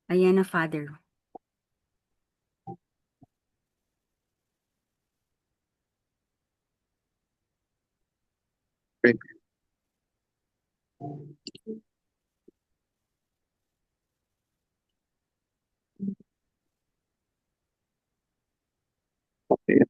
Ayan na, Father. Okay. Okay.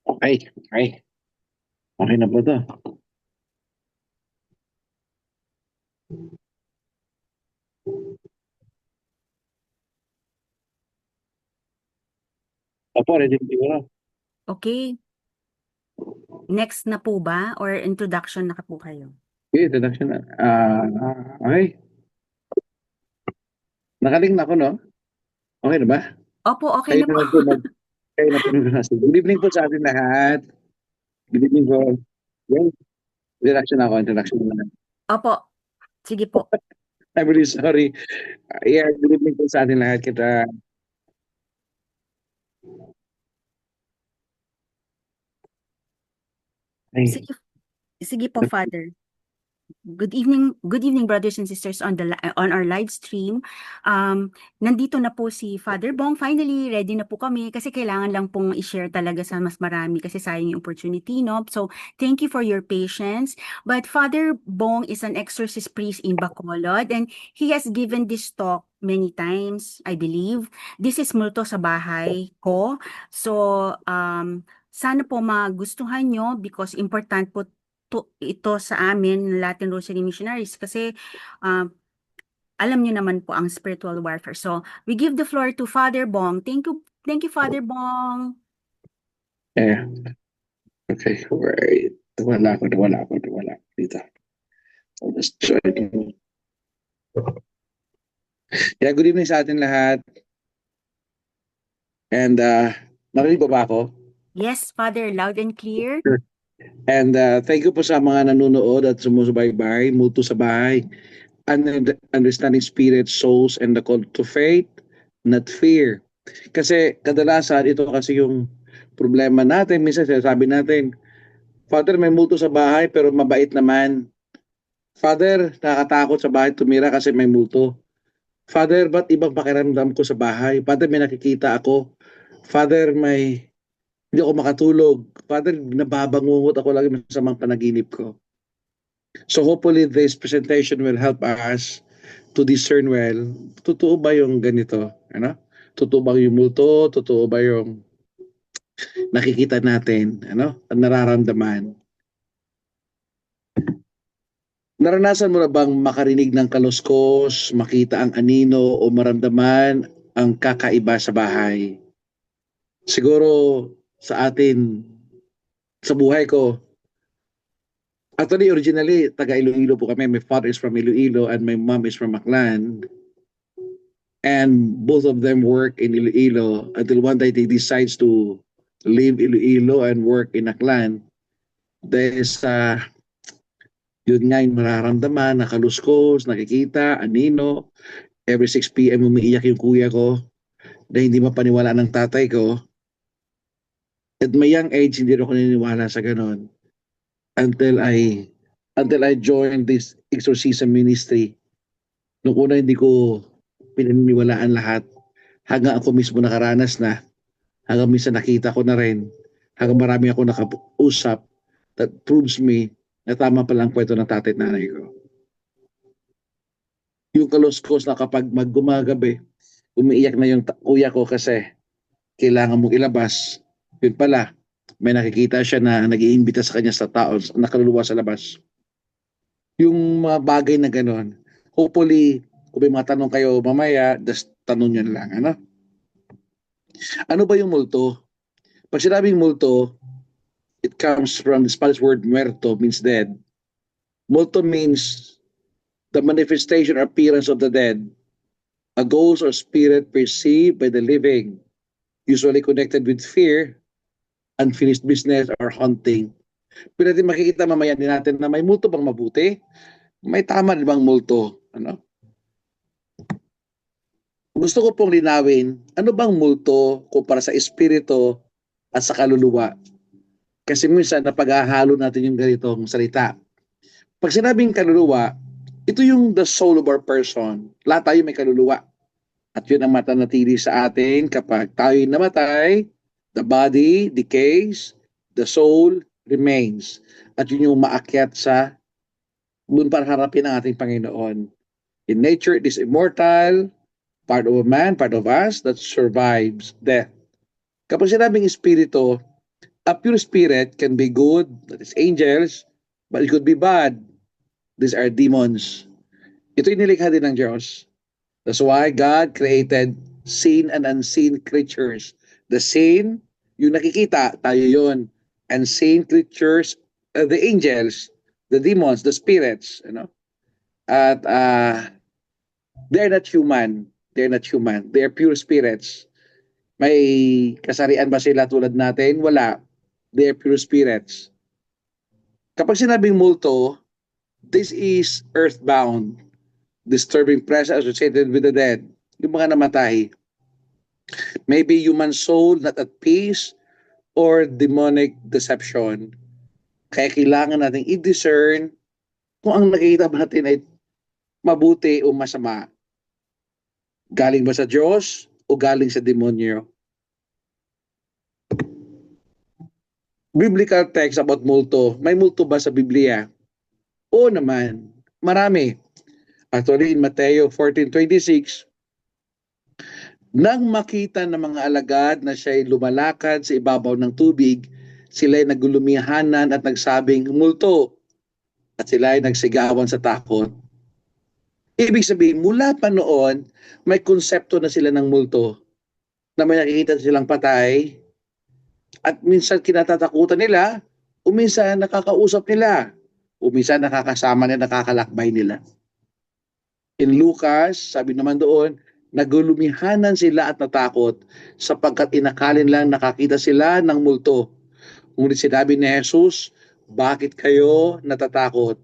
Okay. Okay. Okay na po to. Opo, ready na siguro. Okay. Next na po ba? Or introduction na po kayo? Okay, introduction na. Okay. Nakaling na ako, no? Okay na ba? Opo, okay Kayo na po. na po kayo na po nag-nasa. Good evening po sa atin lahat. Good evening po. Yan. Introduction na. Opo, sige po. I'm really sorry. Yeah, good evening po sa atin lahat. Kita, ay, Sige, sige po, Father. Good evening, brothers and sisters on our live stream. Nandito na po si Father Bong. Finally, ready na po kami kasi kailangan lang pong i-share talaga sa mas marami kasi sayang yung opportunity, no? So, thank you for your patience. But Father Bong is an exorcist priest in Bacolod and he has given this talk many times, I believe. This is multo sa bahay ko. So, sana po magustuhan nyo because important po ito sa amin, Latin Rosary Missionaries, kasi uh, alam niyo naman po ang spiritual warfare. So, we give the floor to Father Bong. Thank you, Father Bong. yeah. Okay, wait. Nawala ako dito. I'll just try to... Yeah, good evening sa atin lahat. And, narinig ba ako? Yes, Father, loud and clear. Sure. And thank you po sa mga nanonood at sumusubaybay, multo sa bahay, understanding spirit, souls, and the call to faith, not fear. Kasi kadalasan ito kasi yung problema natin. Minsan sinasabi natin, Father, may multo sa bahay pero mabait naman. Father, nakakatakot sa bahay tumira kasi may multo. Father, ba't ibang pakiramdam ko sa bahay? Father, may nakikita ako. Father, hindi ako makatulog. Father, nababangungot ako lagi sa mga panaginip ko. So hopefully this presentation will help us to discern well, totoo ba yung ganito? Ano? Totoo ba yung multo? Totoo ba yung nakikita natin? Ano? Ang nararamdaman? Naranasan mo na bang makarinig ng kaluskos, makita ang anino o maramdaman ang kakaiba sa bahay? Siguro sa atin, sa buhay ko, actually originally taga Iloilo po kami. My father is from Iloilo and my mom is from Aklan. And both of them work in Iloilo until one day they decides to leave Iloilo and work in Aklan. Dahil sa yun nga yung mararamdaman, nakaluskos, nakikita, anino. Every 6 p.m. umiiyak yung kuya ko dahil hindi mapaniwala ng tatay ko. At my young age, hindi rin ako naniniwala sa ganon. Until I joined this exorcism ministry. Noong una hindi ko pinaniniwalaan lahat. Hanggang ako mismo nakaranas na. Hanggang minsan nakita ko na rin. Hanggang marami ako nakausap that proves me na tama pala ang kwento ng tatay at nanay ko. Yung kaluskos na kapag maggumagabi, umiiyak na yung kuya ko kasi kailangan mong ilabas. Yun pala, may nakikita siya na nag-iimbita sa kanya sa tao, nakaluluwa sa labas. Yung mga bagay na gano'n, hopefully, kung may mga tanong kayo mamaya, just tanong nyo lang. Ano ba yung multo? Pag sinabing multo, it comes from the Spanish word muerto, means dead. Multo means the manifestation or appearance of the dead, a ghost or spirit perceived by the living, usually connected with fear, unfinished business, or haunting. Pero natin makikita mamaya din natin na may multo bang mabuti? May tama din bang multo? gusto ko pong linawin, ano bang multo kumpara sa espiritu at sa kaluluwa? Kasi minsan napaghahalo natin yung ganitong salita. Pag sinabing kaluluwa, ito yung the soul of our person. Lahat tayo may kaluluwa. At yun ang matanatili sa atin kapag tayo namatay, the body decays, the soul remains. At yun yung maakyat sa dun para harapin ang ating Panginoon. In nature, it is immortal, part of a man, part of us that survives death. Kapag sinabing espiritu, a pure spirit can be good, that is angels, but it could be bad. These are demons. Ito yung nilikha din ng Diyos. That's why God created seen and unseen creatures. The seen, yung nakikita, tayo yun. Unseen creatures, the angels, the demons, the spirits, you know. At they're not human. They're not human. They're pure spirits. May kasarian ba sila tulad natin? Wala. They're pure spirits. Kapag sinabing multo, this is earthbound, disturbing presence associated with the dead. Yung mga namatay. Maybe human soul not at peace or demonic deception. Kaya kailangan natin i-discern kung ang nakikita natin ay mabuti o masama. Galing ba sa Diyos o galing sa demonyo? Biblical text about multo. May multo ba sa Biblia? Oo naman. Marami. Actually, in Mateo 14:26, nang makita ng mga alagad na siya'y lumalakad sa ibabaw ng tubig, sila'y nagulumihanan at nagsabing, multo. At sila'y nagsigawan sa takot. Ibig sabihin, mula pa noon, may konsepto na sila ng multo. Na may nakikita silang patay, at minsan kinatatakutan nila, o minsan nakakausap nila, o minsan nakakasama nila, nakakalakbay nila. In Lucas, sabi naman doon, nagulumihanan sila at natakot sapagkat inakalin lang nakakita sila ng multo. Ngunit sinabi ni Jesus, bakit kayo natatakot?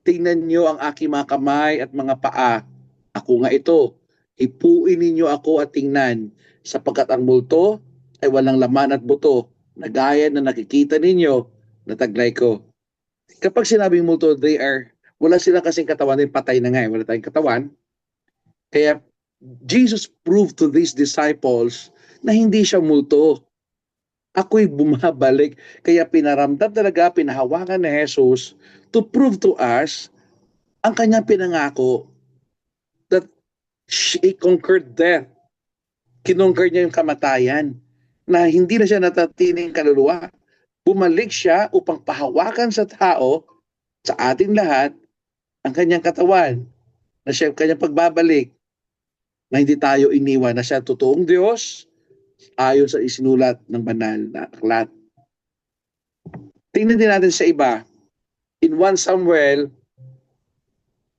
Tingnan niyo ang aking mga kamay at mga paa. Ako nga ito. Hipuin ninyo ako at tingnan, sapagkat ang multo ay walang laman at buto, na gaya na nakikita ninyo na taglay ko. Kapag sinabing multo, wala silang kasing katawan, din patay na nga, wala tayong katawan. Kaya Jesus proved to these disciples na hindi siya multo. Ako'y bumabalik. Kaya pinaramdam talaga, pinahawakan ni Jesus to prove to us ang kanyang pinangako that he conquered death. Kinonquer niya yung kamatayan na hindi na siya natatiling kaluluwa. Bumalik siya upang pahawakan sa tao, sa ating lahat, ang kanyang katawan, na siya kanyang pagbabalik, na hindi tayo iniwan, na siya totoong Diyos ayon sa isinulat ng banal na aklat. Tingnan din natin sa iba. In 1 Samuel,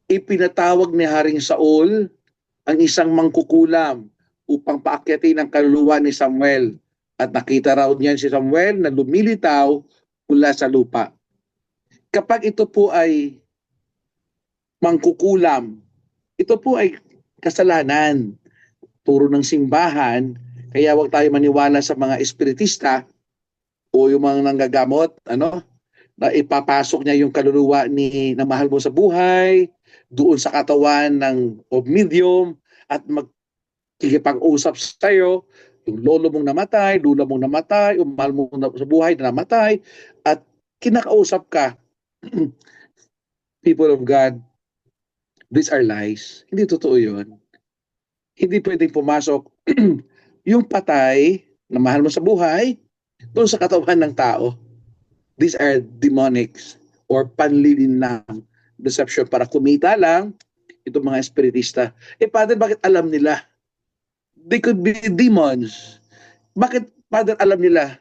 ipinatawag ni Haring Saul ang isang mangkukulam upang paakyatin ang kaluluwa ni Samuel. At nakita raw niyan si Samuel na lumilitaw mula sa lupa. Kapag ito po ay mangkukulam, ito po ay kasalanan, turo ng simbahan, kaya huwag tayo maniwala sa mga espiritista o yung mga nanggagamot, na ipapasok niya yung kaluluwa na mahal mo sa buhay, doon sa katawan of medium, at magkikipag-usap sa iyo, yung lolo mong namatay, lula mong namatay, o mahal mo sa buhay na namatay, at kinakausap ka. People of God, these are lies. Hindi totoo yun. Hindi pwedeng pumasok yung patay na mahal mo sa buhay doon sa katawan ng tao. These are demonics or panlilinlang deception para kumita lang itong mga espiritista. Father, bakit alam nila? They could be demons. Bakit, Father, alam nila?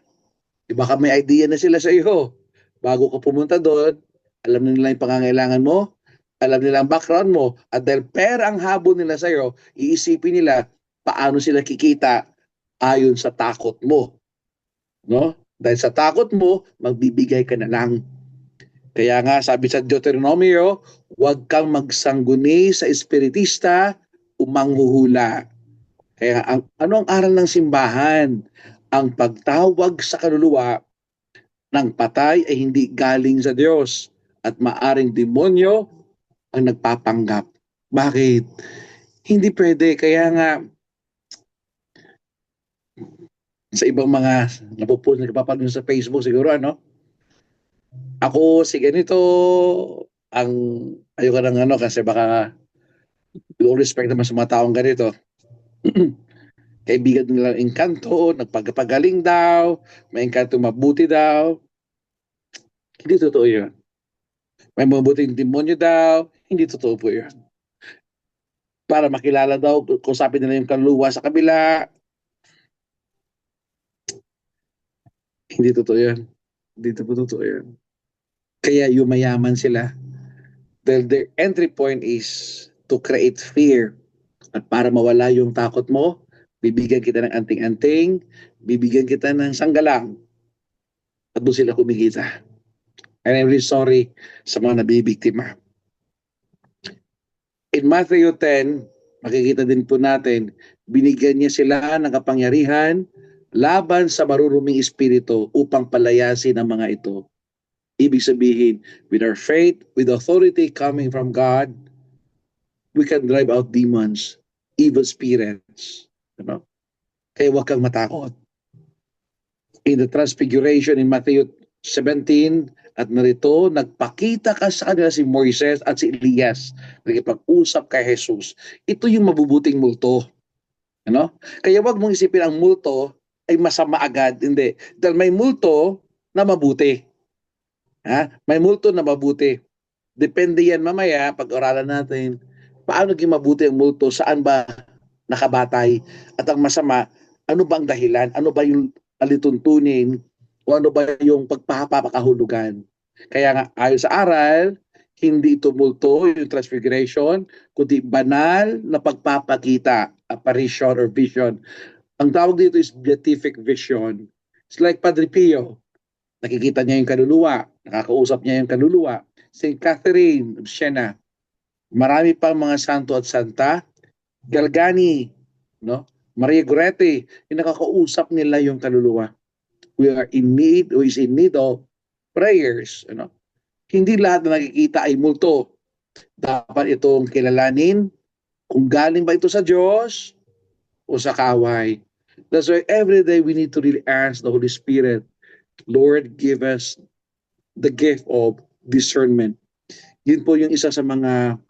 Baka may idea na sila sa iyo. Bago ka pumunta doon, alam nila yung pangangailangan mo, alam nila ang background mo, at dahil pera ang habol nila sa iyo, iisipin nila paano sila kikita ayon sa takot mo. No? Dahil sa takot mo, magbibigay ka na lang. Kaya nga sabi sa Deuteronomio, huwag kang magsangguni sa espiritista o manghuhula. Kaya ano ang aral ng simbahan? Ang pagtawag sa kaluluwa ng patay ay hindi galing sa Diyos at maaring demonyo ang nagpapanggap. Bakit? Hindi pwede. Kaya nga, sa ibang mga napupunta, nagpapanood sa Facebook siguro, ano, ako si ganito, ang ayoko ng ano kasi baka yung respect naman sa mga taong ganito. Kaibigan nila ng engkanto, nagpagpagaling daw, may engkanto mabuti daw. Hindi totoo yun. May mabuting demonyo daw, hindi totoo po yun. Para makilala daw, kung sabi nila yung kaluluwa sa kabila, hindi totoo yun. Hindi po totoo yun. Kaya yumayaman sila. Dahil their entry point is to create fear. At para mawala yung takot mo, bibigyan kita ng anting-anting, bibigyan kita ng sanggalang, at doon sila kumikita. And I'm really sorry sa mga nabibiktima. In Matthew 10, makikita din po natin, binigyan niya sila ng kapangyarihan laban sa maruruming espiritu upang palayasin ang mga ito. Ibig sabihin, with our faith, with authority coming from God, we can drive out demons, evil spirits. You know? Kaya huwag kang matakot. In the transfiguration in Matthew 17, at narito, nagpakita ka sa kanila si Moises at si Elias. Nagipag-usap kay Jesus. Ito yung mabubuting multo. Ano? Kaya wag mong isipin ang multo ay masama agad. Hindi. Dahil may multo na mabuti. Ha? May multo na mabuti. Depende yan mamaya, pag-oralan natin, paano naging mabuti ang multo, saan ba nakabatay, at ang masama, ano bang dahilan, ano ba yung alituntunin, o ano ba yung pagpapakahulugan. Kaya nga, ayon sa aral, hindi ito multo, yung transfiguration, kundi banal na pagpapakita, apparition or vision. Ang tawag dito is beatific vision. It's like Padre Pio, nakikita niya yung kaluluwa, nakakausap niya yung kaluluwa. St. Catherine of Siena, marami pang mga santo at santa, Galgani, no? Maria Goretti, yung nakakausap nila yung kaluluwa. We are in need, who is in need of prayers. Ano? Hindi lahat na nakikita ay multo. Dapat itong kilalanin kung galing ba ito sa Diyos o sa kaway. That's why every day we need to really ask the Holy Spirit, Lord, give us the gift of discernment. Yun po yung isa sa mga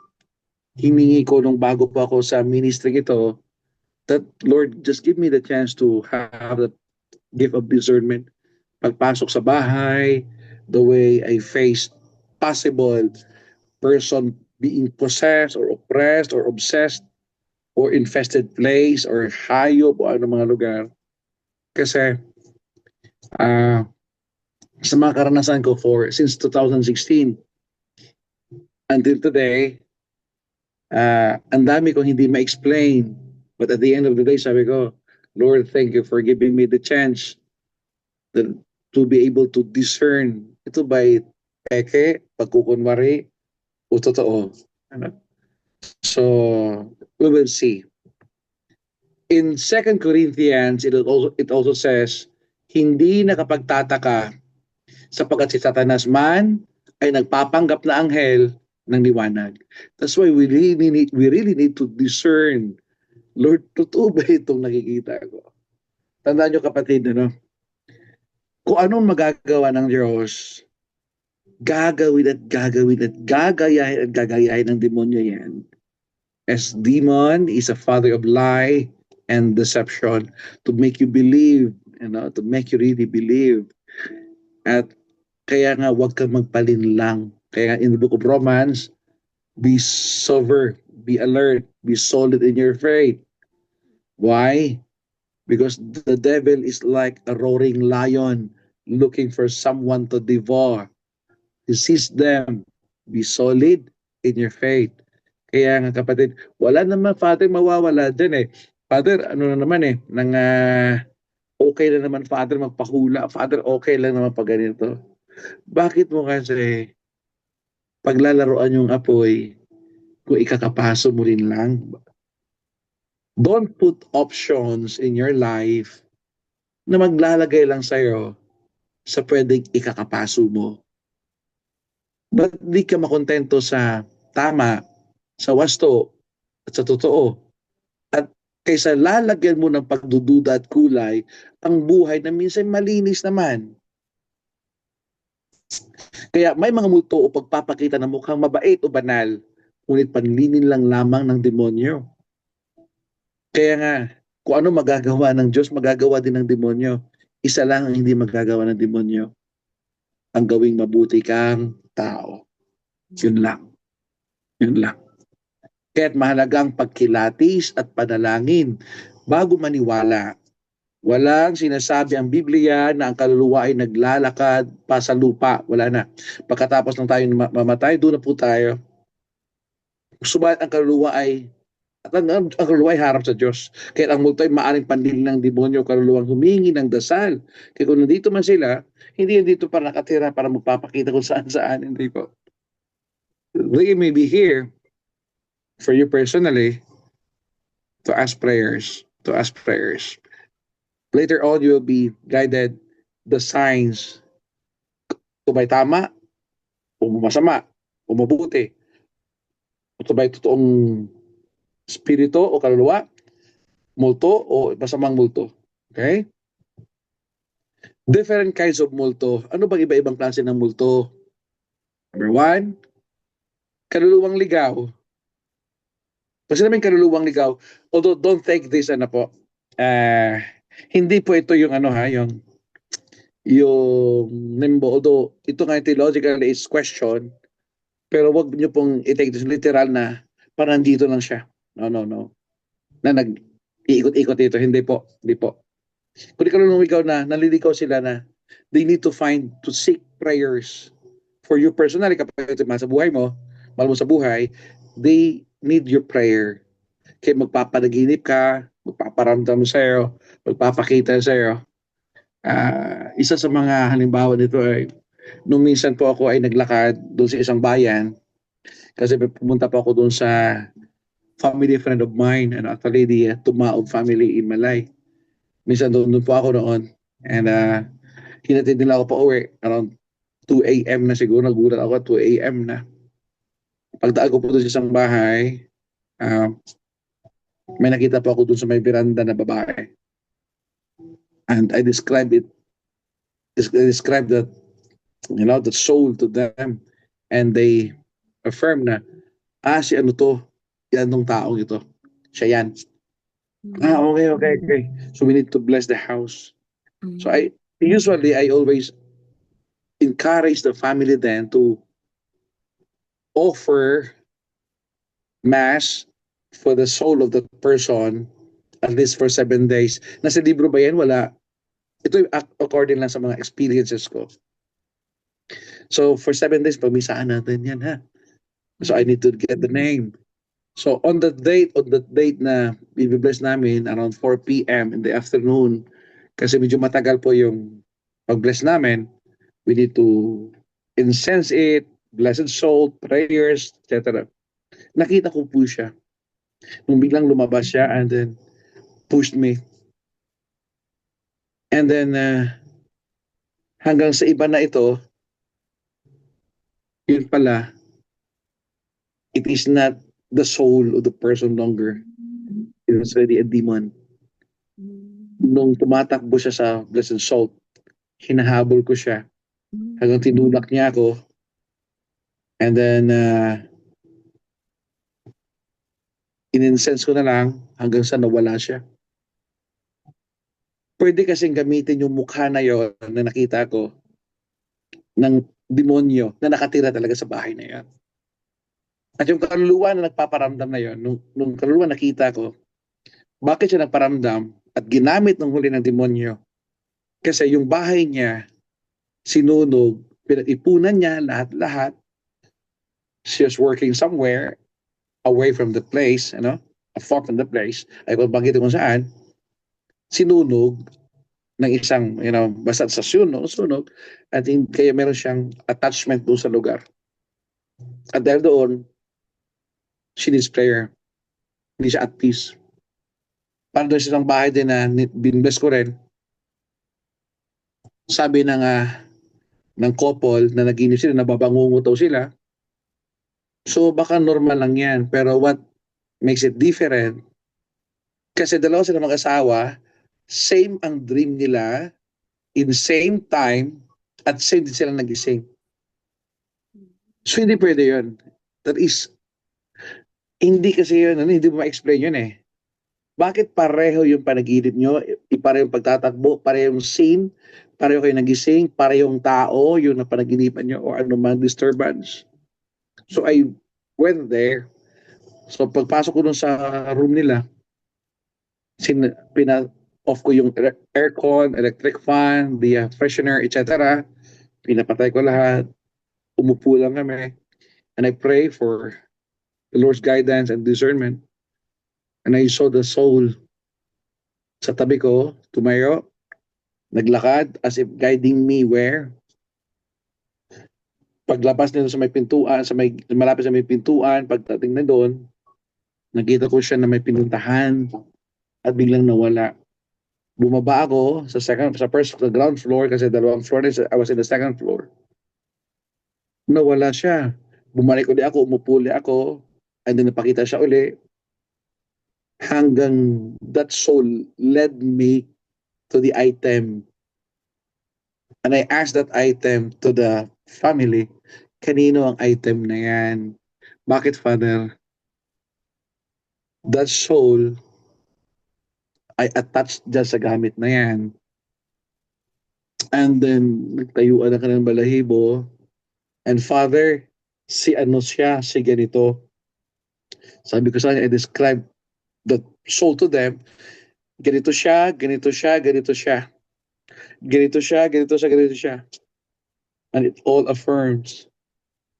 hiningi ko nung bago po ako sa ministry ito, that Lord, just give me the chance to have that gift of discernment. Pagpasok sa bahay, the way I face possible person being possessed or oppressed or obsessed or infested place or hayop o ano mga lugar. Kasi uh, sa mga karanasan ko since 2016 until today, ang dami kong hindi ma-explain. But at the end of the day, sabi ko, Lord, thank you for giving me the chance to be able to discern ito by peke, pagkukunwari, o totoo. Ano? So, we will see. In 2 Corinthians, it also says, hindi nakapagtataka sapagkat si Satanas man ay nagpapanggap na anghel ng liwanag. That's why we really need to discern, Lord, totoo ba itong nakikita ko? Tandaan nyo kapatid, ano? Kung anong magagawa ng Diyos, gagawin at gagawin at gagayahin ng demonyo yan. As demon is a father of lie and deception to make you believe, to make you really believe. At kaya nga huwag kang magpalinlang. Kaya in the book of Romans, be sober, be alert, be solid in your faith. Why? Because the devil is like a roaring lion looking for someone to devour. He sees them. Be solid in your faith. Kaya nga kapatid, wala naman Father mawawala dyan eh. Father, ano na naman eh, okay lang naman Father magpahula. Father, okay lang naman pag ganito. Bakit mo kasi paglalaroan yung apoy kung ikakapaso mo rin lang? Don't put options in your life na maglalagay lang sa'yo sa pwedeng ikakapaso mo. Ba't di ka makontento sa tama, sa wasto, at sa totoo? At kaysa lalagyan mo ng pagdududa at kulay, ang buhay na minsan malinis naman. Kaya may mga multo o pagpapakita na mukhang mabait o banal, ngunit panlinin lang lamang ng demonyo. Kaya nga, kung ano magagawa ng Diyos, magagawa din ng demonyo. Isa lang ang hindi magagawa ng demonyo, ang gawing mabuti kang tao. Yun lang. Yun lang. Kaya't mahalaga ang pagkilatis at panalangin bago maniwala. Walang sinasabi ang Biblia na ang kaluluwa ay naglalakad pa sa lupa. Wala na. Pagkatapos ng tayo mamatay, doon na po tayo. Subalit ang kaluluwa ay ang kaluluwa ay harap sa Diyos. Kaya ang multo ay maaaring pandilin ng demonyo o kaluluwang humingi ng dasal. Kaya kung nandito man sila, hindi yan dito para nakatira para magpapakita kung saan-saan. Hindi po. They may be here for you personally to ask prayers. To ask prayers. Later on, you will be guided the signs kung may tama, o masama, o mabuti. Ito ba totoong spirito o kaluluwa, multo o masamang multo. Okay? Different kinds of multo. Ano bang iba-ibang klase ng multo? Number one, kaluluwang ligaw. Pag sinabing kaluluwang ligaw, although don't take this ano po, hindi po ito yung ano ha, yung nimbo, although ito nga theological is question, pero wag niyo pong i-take this literal na parang dito lang siya. No, no, no. Na nag-iikot-ikot dito. Hindi po. Hindi po. Kung ikaw lumigaw na, naliligaw sila na they need to seek prayers for you personally kapag ito sa buhay mo, mahal mo sa buhay, they need your prayer. Kaya magpapanaginip ka, magpaparamdam sa'yo, magpapakita sa'yo. Isa sa mga halimbawa nito ay nung minsan po ako ay naglakad doon sa isang bayan kasi pumunta po ako doon sa family friend of mine and actually the Tumaog family in Malay. Minsan doon po ako noon and hinatid nila ako pa uwi around 2 a.m. na siguro. Nagulat ako at 2 a.m. na. Pagdaan ko po doon sa isang bahay, may nakita po ako doon sa may veranda na babae. And I described that, the soul to them. And they affirm na, si ano to, yan tong taong ito. Siya yan. Okay. So we need to bless the house. So I always encourage the family then to offer mass for the soul of the person at least for 7 days. Nasa libro ba yan? Wala. Ito according lang sa mga experiences ko. So for 7 days, pagmisaan natin yan ha. So I need to get the name. So on that date na i-bless namin around 4 p.m. in the afternoon, kasi medyo matagal po yung pag-bless namin, we need to incense it, blessed soul, prayers, etc. Nakita ko po siya. Nung biglang lumabas siya and then pushed me. And then hanggang sa iba na ito, yun pala, it is not the soul of the person longer. It was already a demon. Nung tumatakbo siya sa blessed soul, hinahabol ko siya hanggang tinulak niya ako. And then in-incense ko na lang hanggang sa nawala siya. Pwede kasing gamitin yung mukha na yon na nakita ko ng demonyo na nakatira talaga sa bahay na yon. At yung kaluluwa na nagpaparamdam na yon, nung kaluluwa nakita ko, bakit siya nagparamdam at ginamit ng huli ng demonyo? Kasi yung bahay niya, sinunog, pinag-ipunan niya lahat-lahat. She was working somewhere away from the place, far from the place, ay kung bakit kung saan, sinunog ng isang, basta sa sunog, at kaya meron siyang attachment doon sa lugar. At dahil doon, she needs prayer. Hindi siya at peace. para doon sa isang bahay din na binbless ko rin, sabi ng couple na naginip sila, nababangungo daw sila. So baka normal lang yan. Pero what makes it different, kasi dalawa sila mag-asawa, same ang dream nila, in same time, at same din sila nagising. So hindi pwede yun. That is, hindi kasi yun, hindi mo ma-explain yun eh. Bakit pareho yung panaginip nyo, pareho yung pagtatakbo, pareho yung scene, pareho kayo nagising, parehong tao, yung napanaginipan nyo, or anumang disturbance. So I went there. So pagpasok ko dun sa room nila, pina-off ko yung aircon, electric fan, the freshener, etc. Pinapatay ko lahat. Umupo lang kami. And I pray for the Lord's guidance and discernment. And I saw the soul sa tabi ko, tumayo, naglakad as if guiding me where. Paglabas nito sa may pintuan, malapit sa may pintuan, pagdating na doon, nakita ko siya na may pinuntahan at biglang nawala. Bumaba ako sa ground floor kasi dalawang floor I was in the second floor. Nawala siya. Bumalik ulit ako, umupo ulit ako, and then napakita siya uli. Hanggang that soul led me to the item. And I asked that item to the family, kanino ang item na yan? Bakit, Father? That soul ay attached dyan sa gamit na yan. And then, nagtayuan na ka ng balahibo. And Father, si ano siya, si ganito. Sabi ko sa kanya, I described the soul to them. Ganito siya, ganito siya, ganito siya. Ganito siya, ganito siya, ganito siya. And it all affirms,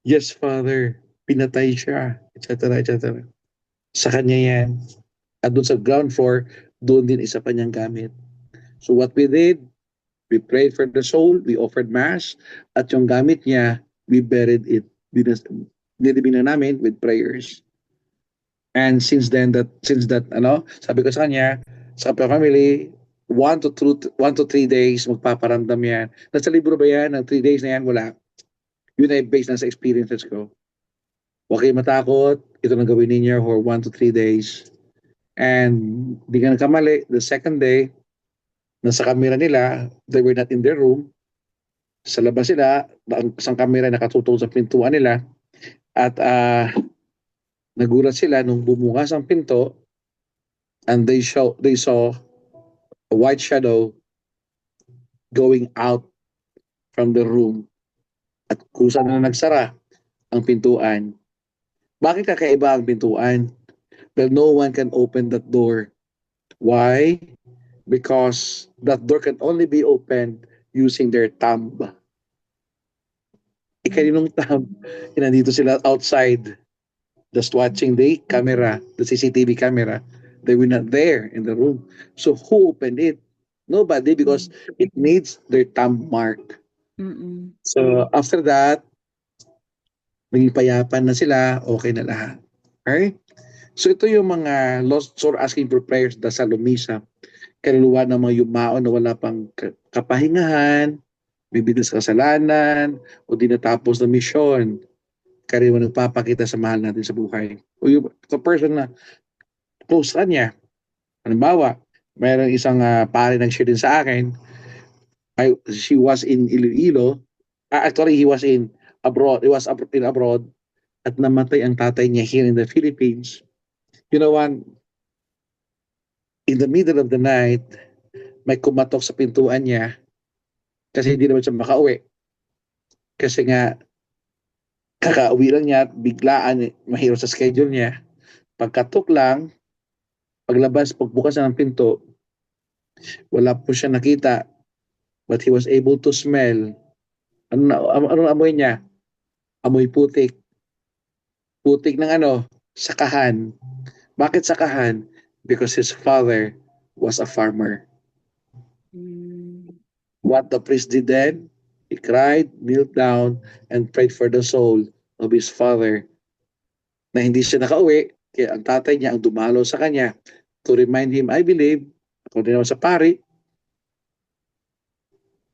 yes, Father, pinatay siya, etc., etc. Sa kanya yan. At doon sa ground floor, doon din isa pa niyang gamit. So what we did, we prayed for the soul, we offered mass, at yung gamit niya, we buried it. Nilibing na namin with prayers. And since that, sabi ko sa kanya, sa family, 1 to 3 days, magpaparamdam yan. Nasa libro ba yan, ng 3 days na yan, wala. Yun ay based na sa experiences ko. Huwag kayo matakot, ito nang gawin ninyo for 1 to 3 days. And di ka nagkamali, the second day, nasa kamera nila, they were not in their room. Sa labas sila, ang isang kamera nakatutong sa pintuan nila. At nagulat sila nung bumukas ang pinto, and they saw a white shadow going out from the room. At kusa na nagsara ang pintuan. Bakit kakaiba ang pintuan? Well, no one can open that door. Why? Because that door can only be opened using their thumb. Ikaninong thumb, nandito sila outside, just watching the camera, the CCTV camera. They were not there in the room. So who opened it? Nobody, because it needs their thumb mark. Mm-mm. So after that, naging payapan na sila, okay na lahat. Okay? So ito yung mga lost soul asking for prayers sa Lumisa. Kaluluwa ng mga yumao na wala pang kapahingahan, bibigas kasalanan, o di natapos na misyon. Karaniwan nagpapakita sa mahal natin sa buhay. O yung the person na close sa kanya. Halimbawa, mayroong isang pare nag-share din sa akin. She was in Iloilo. Actually, he was in abroad. He was in abroad. At namatay ang tatay niya here in the Philippines. You know what? In the middle of the night, may kumatok sa pintuan niya kasi hindi naman siya makauwi. Kasi nga, kakauwi lang niya, biglaan, mahirap sa schedule niya. Pagkatok lang, pagbukas ng pinto, wala po siya nakita. But he was able to smell. Anong amoy niya? Amoy putik. Putik ng sakahan. Bakit sakahan? Because his father was a farmer. What the priest did then, he cried, knelt down, and prayed for the soul of his father na hindi siya nakauwi, kaya ang tatay niya ang dumalo sa kanya to remind him, I believe, ako din naman sa pari,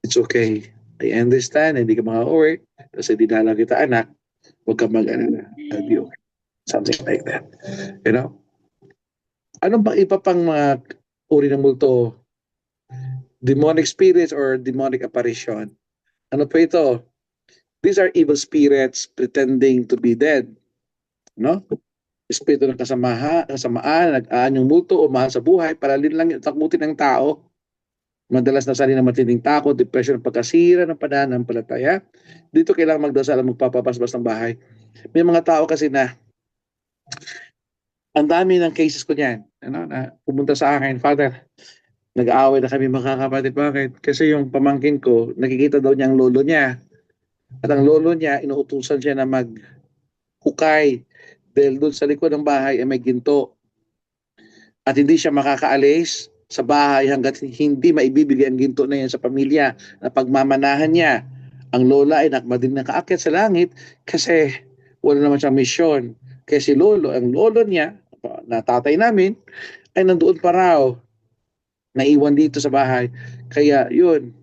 it's okay. I understand, hindi ka makaka-work, kasi dinala kita anak, huwag ka mag-alala. I'll be okay. Something like that. You know? Anong pa iba pang mga uri ng multo? Demonic spirits or demonic apparition? Ano po ito? These are evil spirits pretending to be dead. No? Espiritu ng kasamaan, nag-aanyong multo o mahal sa buhay para lang takutin ng tao. Madalas nasalin ng matinding takot, depression, pagkasira ng pananampalataya. Dito kailangan magdasal at magpapapasbas ng bahay. May mga tao kasi na ang dami ng cases ko niyan. Ano, na pumunta sa akin, Father, nag-aaway na kami magkakapatid. Bakit? Kasi yung pamangkin ko, nakikita daw niya ang lolo niya. At ang lolo niya, inuutusan siya na maghukay. Dahil doon sa likod ng bahay ay may ginto. At hindi siya makakaalis sa bahay hanggat hindi maibibigay ang ginto na yan sa pamilya na pagmamanahan niya. Ang lola ay nakmadin na kaakyat sa langit kasi wala naman siyang misyon. Kaya si lolo, ang lolo niya, na tatay namin, ay nandoon pa raw, naiwan dito sa bahay. Kaya yun,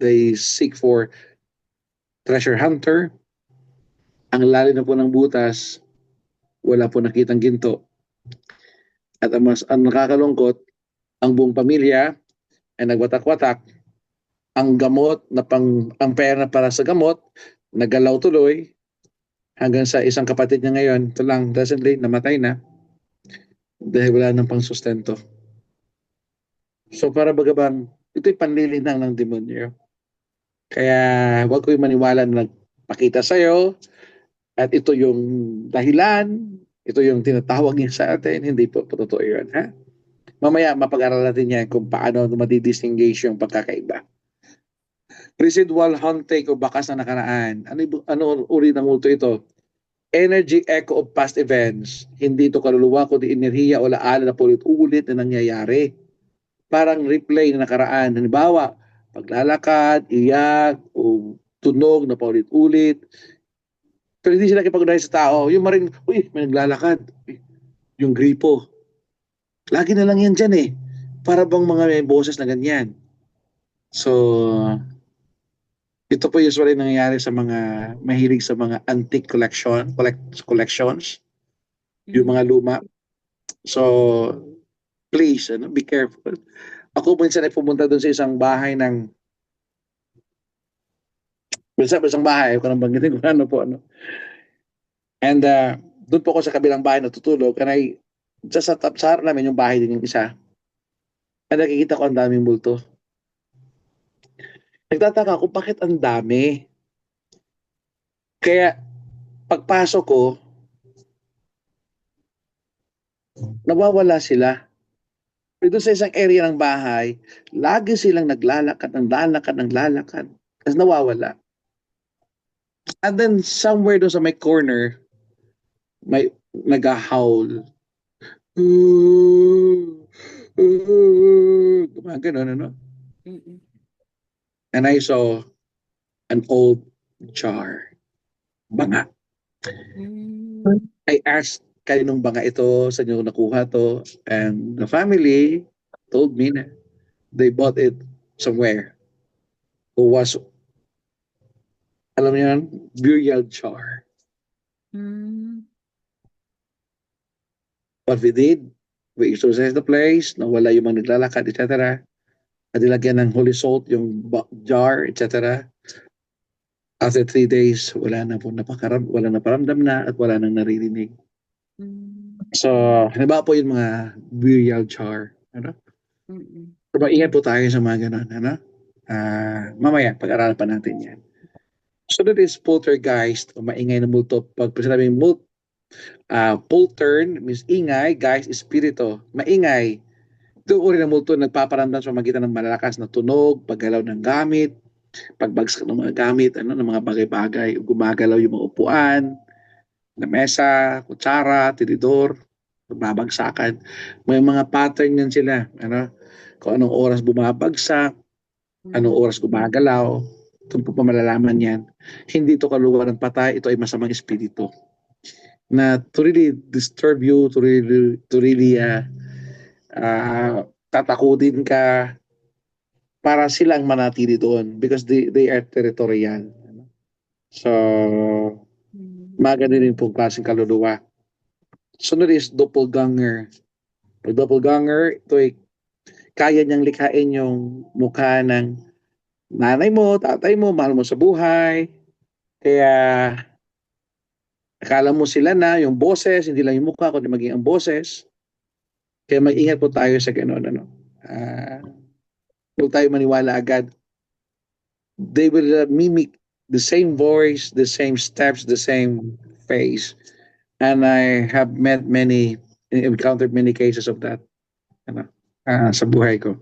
they seek for treasure hunter. Ang lalim na po ng butas, wala po nakitang ginto. At ang nakakalungkot, ang buong pamilya ay nagwatak-watak. Ang gamot na ang pera para sa gamot, nagalaw tuloy hanggang sa isang kapatid niya ngayon, ito lang, recently, namatay na dahil wala nang pangsustento. So para bagabang, ito'y panlilinang ng demonyo. Kaya huwag ko'y maniwala na nagpakita sa'yo at ito yung dahilan, ito yung tinatawag niya sa atin, hindi po totoo yun, ha? Mamaya mapag-aral natin yan kung paano madidistinguish yung pagkakaiba. Residual haunting o bakas na nakaraan. Ano uri ng multo ito? Energy echo of past events. Hindi ito kaluluwa kundi enerhiya o laala na paulit-ulit na nangyayari. Parang replay na nakaraan. Halimbawa, paglalakad, iyak, o tunog na paulit-ulit. Pero hindi sila kipag sa tao. Yung maring, uy, may naglalakad. Yung gripo. Lagi na lang yan dyan eh. Para bang mga may boses na ganyan. So, ito po usually nangyayari sa mga mahilig sa mga antique collections, yung mga luma. So, please, be careful. Ako minsan ay pumunta doon sa isang bahay isang bahay, ko nang banggitin kung ano po, ano. And doon po ako sa kabilang bahay natutulog, and sa harap namin yung bahay din yung isa. And nakikita ko ang daming multo. Nagtataka ako, bakit ang dami? Kaya, pagpasok ko, nawawala sila. Pero doon sa isang area ng bahay, lagi silang naglalakad, lalakad. Kasi nawawala. And then, somewhere doon sa may corner, may nag-howl. Gumagano, ano? And I saw an old jar. Banga. I asked, kaninong banga ito? Saan nyo nakuha to? And the family told me na they bought it somewhere. Who was, alam niyo yun, burial jar. What we did, we exorcised the place, nawala yung mga naglalakad, etc. At nilagyan ng holy salt yung jar, etc. After 3 days, wala na paramdam na at wala nang naririnig. So, halimbawa po yung mga burial jar. Ano? So, maingat po tayo sa mga ganun. Ano? Mamaya, pag-aralan pa natin yan. So, that is poltergeist o maingay na multo. Pag sinabing poltern means ingay, geist, espiritu. Maingay. Ito uri ng multo nagpaparamdam sa magitan ng malalakas na tunog, paggalaw ng gamit, pagbagsak ng mga gamit, ng mga bagay-bagay, gumagalaw yung mga upuan, na mesa, kutsara, tinidor, babagsakan. May mga pattern yan sila. Kung anong oras bumabagsak, anong oras gumagalaw, ito po pa malalaman yan. Hindi ito kaluwa ng patay, ito ay masamang espiritu. Na to really disturb you, to really tatakutin ka para silang manatili doon because they are territorial. So, maganda din pong klaseng kaluluwa. Sunod is doppelganger. Pag doppelganger, ito ay kaya niyang likhain yung mukha ng nanay mo, tatay mo, mahal mo sa buhay. Kaya akala mo sila na yung boses, hindi lang yung mukha, kundi maging ang boses. Kaya mag-ingat po tayo sa gano'n. Ano? Huwag tayo maniwala agad. They will mimic the same voice, the same steps, the same face. And I have encountered many cases of that ano, sa buhay ko.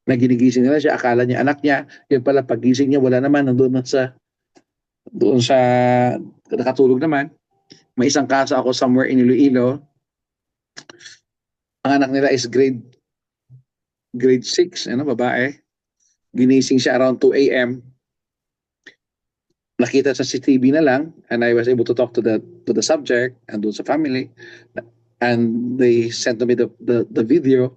Na ginigising nila siya, akala niya anak niya, yun pala pagising niya, wala naman, doon sa nakatulog naman. May isang kaso ako somewhere in Iloilo, ang anak nila is grade 6, babae. Ginising siya around 2 a.m. Nakita sa CCTV na lang, and I was able to talk to the subject and doon sa family, and they sent me the video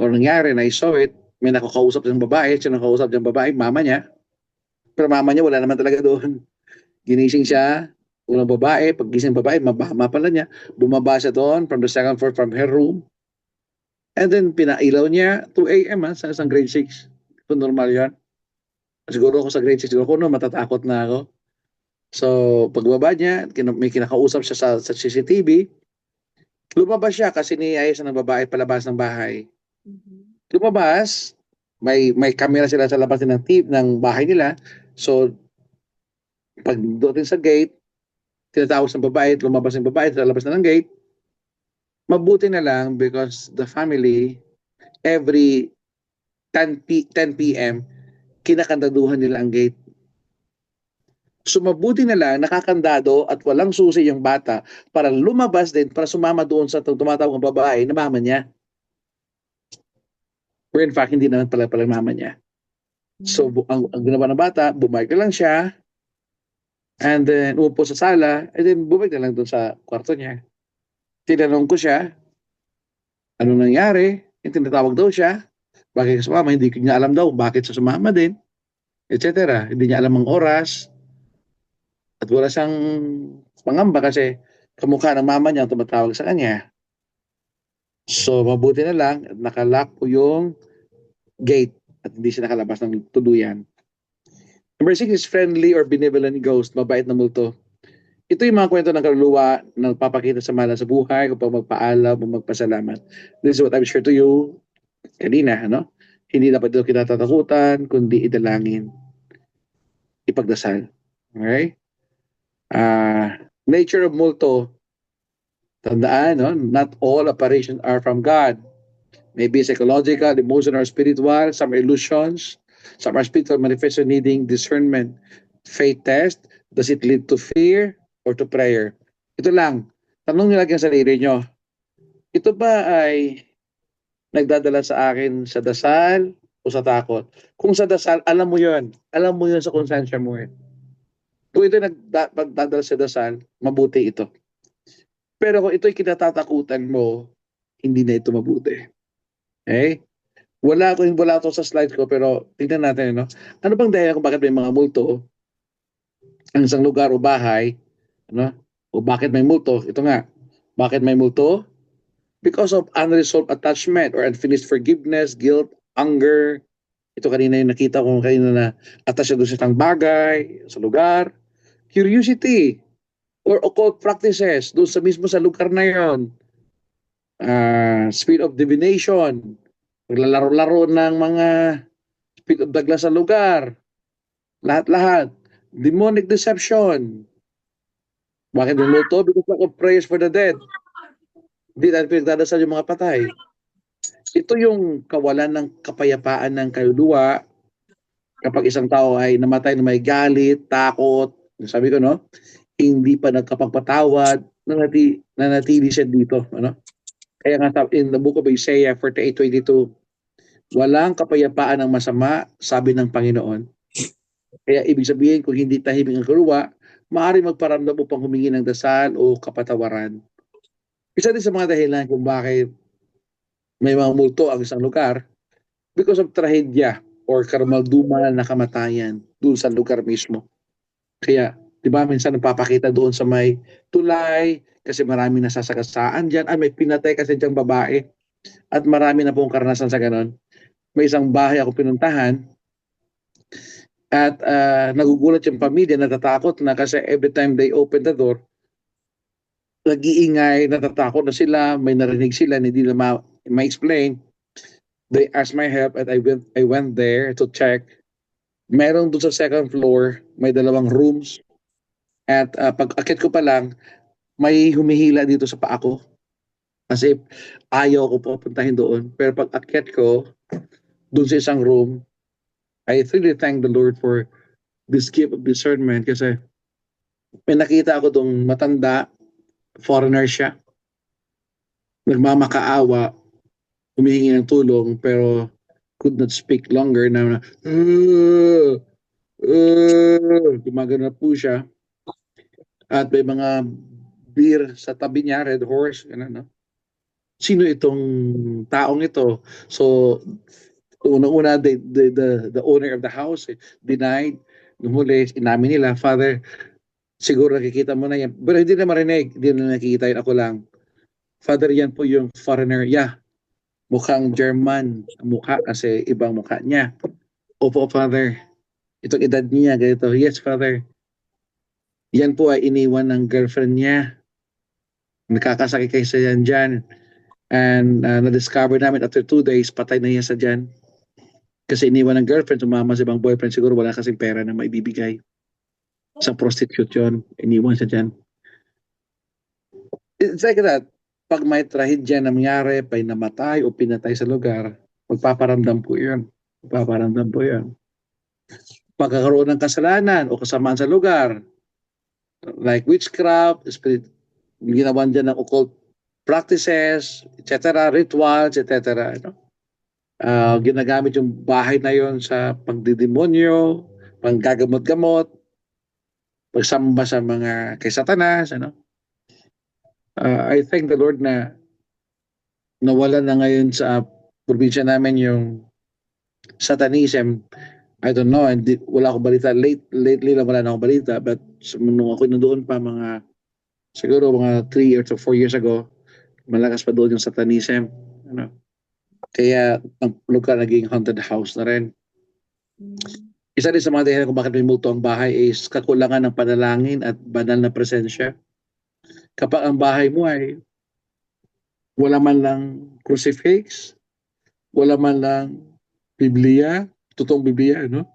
o nangyari, and I saw it. May nakakausap ng babae, siya nakakausap ng babae, mama niya, pero mama niya wala naman talaga doon. Ginising siya, unang babae, paggising ng babae, mabahama pala niya, bumaba siya doon from the second floor from her room, and then pinailaw niya 2 a.m. Sa isang grade 6. Kung normal yan. Siguro ako sa grade 6, siguro ako matatakot na ako. So, pagbaba niya, may kinakausap siya sa CCTV, lumabas siya kasi niyayos ng babae palabas ng bahay. Lumabas, may camera sila sa labas ng bahay nila. So, pag doon sa gate, tinatawag ng babae, lumabas ng babae, lalabas na ng gate. Mabuti na lang because the family, every 10 p.m., kinakandaduhan nila ang gate. So mabuti na lang nakakandado at walang susi yung bata para lumabas din, para sumama doon sa tumatawag ng babae na mama niya. Where in fact, hindi naman pala mama niya. So ang ginawa ng bata, bumalik na lang siya, and then umupo sa sala, and then bumalik na lang doon sa kwarto niya. Tinanong ko siya, ano nangyari? Tinatawag daw siya, bakit ka sumama? Hindi niya alam daw bakit sa sumama din, etc. Hindi niya alam ang oras, at wala siyang pangamba kasi kamukha ng mama niya ang tumatawag sa kanya. So, mabuti na lang, nakalock po yung gate at hindi siya nakalabas ng tuluyan. Number 6 is friendly or benevolent ghost, mabait na multo. Ito yung mga kwento ng kaluluwa na nagpapakita sa mahal sa buhay kapag magpaalam o magpasalamat. This is what I've shared to you kanina. Hindi dapat ito kinatatakutan, kundi idalangin, ipagdasal. Okay? Nature of multo, tandaan, not all apparitions are from God. Maybe psychological, emotional, or spiritual. Some are illusions. Some are spiritual manifestation needing discernment. Faith test, does it lead to fear or to prayer? Ito lang, tanong niyo lagi ang sarili nyo. Ito ba ay nagdadala sa akin sa dasal o sa takot? Kung sa dasal, alam mo yun. Alam mo yun sa konsensya mo. Kung ito nagdadala sa dasal, mabuti ito. Pero kung ito'y kinatatakutan mo, hindi na ito mabuti. Okay? Wala ito sa slides ko, pero tingnan natin, Ano bang dahilan kung bakit may mga multo ang isang lugar o bahay, O bakit may multo? Ito nga, bakit may multo? Because of unresolved attachment or unfinished forgiveness, guilt, anger. Ito kanina yung nakita ko kanina na attached doon sa isang bagay, sa lugar. Curiosity or occult practices doon sa lugar na yon. Spirit of divination, paglalaro-laro ng mga spirit of dagla sa lugar, lahat-lahat. Demonic deception. Bakit may multo? Because of prayers for the dead. Hindi dahil pinagdadasal yung mga patay. Ito yung kawalan ng kapayapaan ng kaluluwa kapag isang tao ay namatay na may galit, takot, sabi ko, hindi pa nagkapagpatawad, nanatili siya dito. Kaya nga in the book of Isaiah 48:22, walang kapayapaan ng masama, sabi ng Panginoon. Kaya ibig sabihin, kung hindi tahimik ang kaluluwa, maaari magparamdam upang humingi ng dasal o kapatawaran. Isa din sa mga dahilan kung bakit may mga multo ang isang lugar because of trahedya or karumaldumal na kamatayan doon sa lugar mismo. Kaya, di ba, minsan napapakita doon sa may tulay kasi marami nasasagasaan dyan. Ay, may pinatay kasi diyang babae at marami na pong karanasan sa ganon. May isang bahay ako pinuntahan at nagugulat yung pamilya, natatakot na kasi every time they open the door, nag-iingay, natatakot na sila, may narinig sila, hindi na ma-explain. They asked my help and I went there to check. Meron doon sa second floor, may dalawang rooms. At pag akit ko pa lang, may humihila dito sa paa ko. Kasi ayaw ko pupuntahin doon. Pero pag akyat ko, doon sa isang room, I really thank the Lord for this gift of discernment kasi may nakita ako doon matanda, foreigner siya, nagmamakaawa, humihingi ng tulong pero could not speak longer na gumagano na po siya at may mga beer sa tabi niya, Red Horse, ano, no? Sino itong taong ito? So, unang-una, the owner of the house denied. Nung huli, inamin nila, Father, siguro nakikita mo na yan. Pero hindi na marinig, hindi na nakikita yun, ako lang. Father, yan po yung foreigner. Yeah, mukhang German ang mukha kasi ibang mukha niya. Opo, Father. Itong edad niya, ganito. Yes, Father. Yan po ay iniwan ng girlfriend niya. Nakakasakit kayo sa yan dyan. And na-discover namin after 2 days, patay na yan sa dyan. Kasi iniwan ng girlfriend, sumama sa ibang boyfriend, siguro wala kasing pera na maibibigay. Sa prostitute yun, iniwan siya dyan. It's like that. Pag may trahedya na nangyari, pa'y namatay o pinatay sa lugar, magpaparamdam po yun. Magpaparamdam po yun. Pagkakaroon ng kasalanan o kasamaan sa lugar, like witchcraft, spirit, ginawan dyan ng occult practices, etc., rituals, etc. You know? Ginagamit yung bahay na yon sa pagdidemonyo, panggagamot-gamot, pagsamba sa mga kay Satanas, ano? I thank the Lord na nawala na ngayon sa probinsya namin yung Satanism. I don't know, hindi, wala akong balita. Lately lang wala na akong balita, but nung ako nandoon pa siguro mga 3 or 4 years ago, malakas pa doon yung Satanism. Ano? Kaya ang lugar naging haunted house na rin. Isa din sa mga dahilan kung bakit may multo ang bahay is kakulangan ng panalangin at banal na presensya. Kapag ang bahay mo ay wala man lang crucifix, wala man lang Biblia, totoong Biblia, no?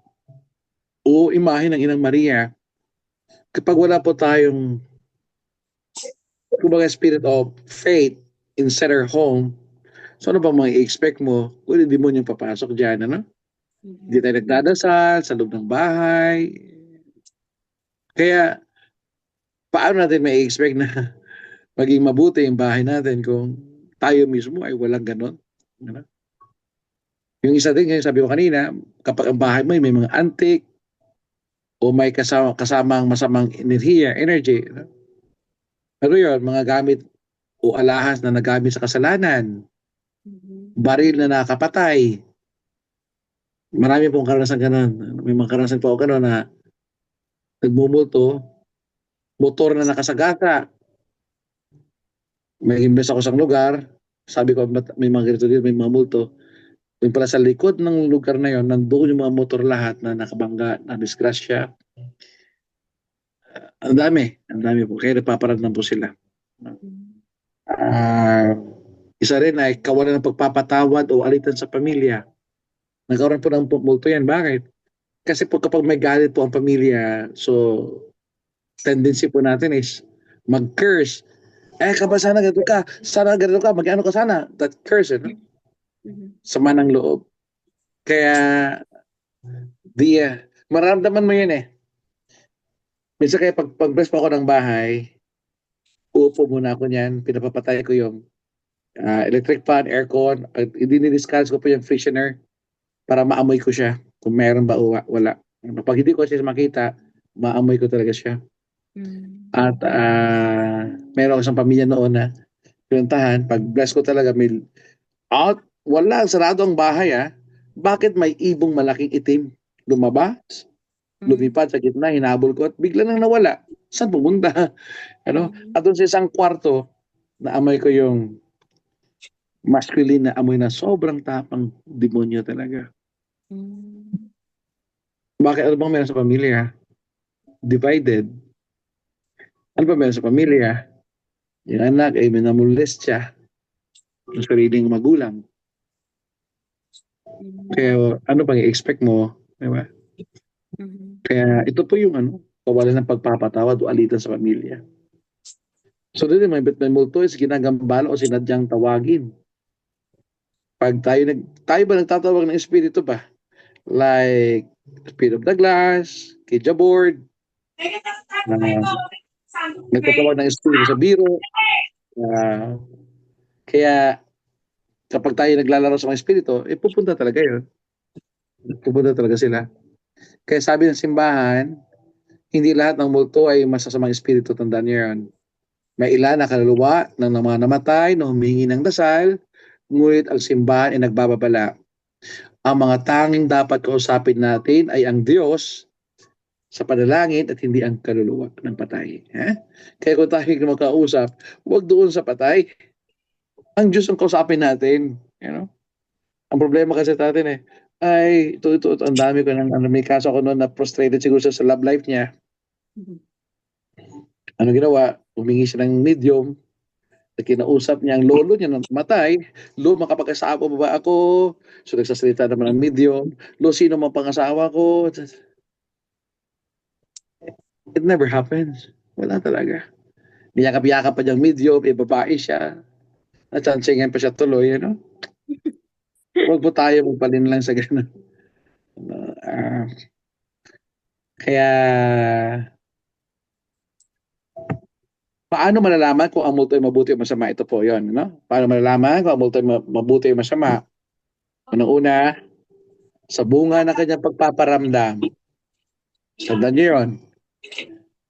O imahe ng Inang Maria, kapag wala po tayong kumbaga spirit of faith inside our home, so ano ba mga i-expect mo? Kung hindi mo yung papasok dyan, ano? Hindi tayo nagdadasal sa loob ng bahay. Kaya, paano natin may expect na maging mabuti yung bahay natin kung tayo mismo ay walang ganon? Ano? Yung isa din, yung sabi ko kanina, kapag ang bahay mo ay may mga antique o may kasamang masamang energy, ano? Ano yun, mga gamit o alahas na nagamit sa kasalanan, baril na nakapatay. Marami pong karanasan ganun. May mga karanasan po ako ganun na nagmumulto, motor na nakasagasa. May imbes ako sa lugar, sabi ko may mga ganito dito, may mga multo. Yung pala sa likod ng lugar na yon, nandoon yung mga motor lahat na nakabangga, na disgrasya. Ang dami po. Kaya napaparamdam po sila. Isa rin ay kawalan ng pagpapatawad o alitan sa pamilya. Nagkaroon po ng multo yan. Bakit? Kasi po kapag may galit po ang pamilya, so tendency po natin is mag-curse. Kapag sana ganito ka, mag-ano ka sana. That curse, no? Sama ng loob. Kaya, maramdaman mo yun eh. Minsan kaya pag-bless pa ako ng bahay, uupo muna ako niyan, pinapapatay ko yung electric fan, aircon, at i-discard ko po yung freshener para maamoy ko siya kung meron ba o wala. Pag hindi ko siya makita, maamoy ko talaga siya. At meron isang pamilya noon na pinuntahan, pag bless ko talaga, may At wala, sarado ang bahay Bakit may ibong malaking itim? Lumabas, Mm. lumipad sa gitna, hinabol ko at bigla nang nawala. Saan pumunta? Ano? Mm. At doon sa isang kwarto, naamoy ko yung masculine na amoy na sobrang tapang demonyo talaga. Mm. Bakit ano bang meron sa pamilya? Divided. Ano ba meron sa pamilya? Yung anak ay minamolest siya ng sariling magulang. Mm. Kaya ano pang i-expect mo? Di ba? Mm. Kaya ito po yung kawalan ng pagpapatawad o alitan sa pamilya. So din may multo is ginagambala o sinadyang tawagin. Pag tayo ba nagtatawag ng espiritu ba? Like Spirit of the Glass, Kidja Board, na nagtatawag ng espiritu sa biro. ah, kaya kapag tayo naglalaro sa mga espiritu, pupunta talaga yun. Pupunta talaga sila. Kaya sabi ng simbahan, hindi lahat ng multo ay masasamang espiritu, tandaan niyo yun. May ilan na kaluluwa ng mga namatay na humingi ng dasal, ngunit ang simbahan ay nagbababala. Ang mga tanging dapat kausapin natin ay ang Diyos sa panalangin at hindi ang kaluluwa ng patay. Kaya kung tayo magkausap, huwag doon sa patay. Ang Diyos ang kausapin natin. Ang problema kasi natin ay ito, ang dami ko may kaso ako noon na frustrated siguro siya sa love life niya. Mm. Ano ginawa? Humingi siya ng medium. Kinausap niya ang lolo niya nang matay. Lo, makapag-asawa pa ba ako? So nagsasalita naman ng medium. Lo, sino mang pang-asawa ko? It never happens. Wala talaga. Niyakap-yakap pa niyang medium, babae siya. Natsansingan pa siya tuloy, Huwag po tayo magpalin lang sa ganun. Ah, kaya, paano malalaman kung ang multo ay mabuti o masama? Ito po yon, Paano malalaman kung ang multo ay mabuti o masama? Unang-una, sa bunga ng kanyang pagpaparamdam. Tandaan niyo yun.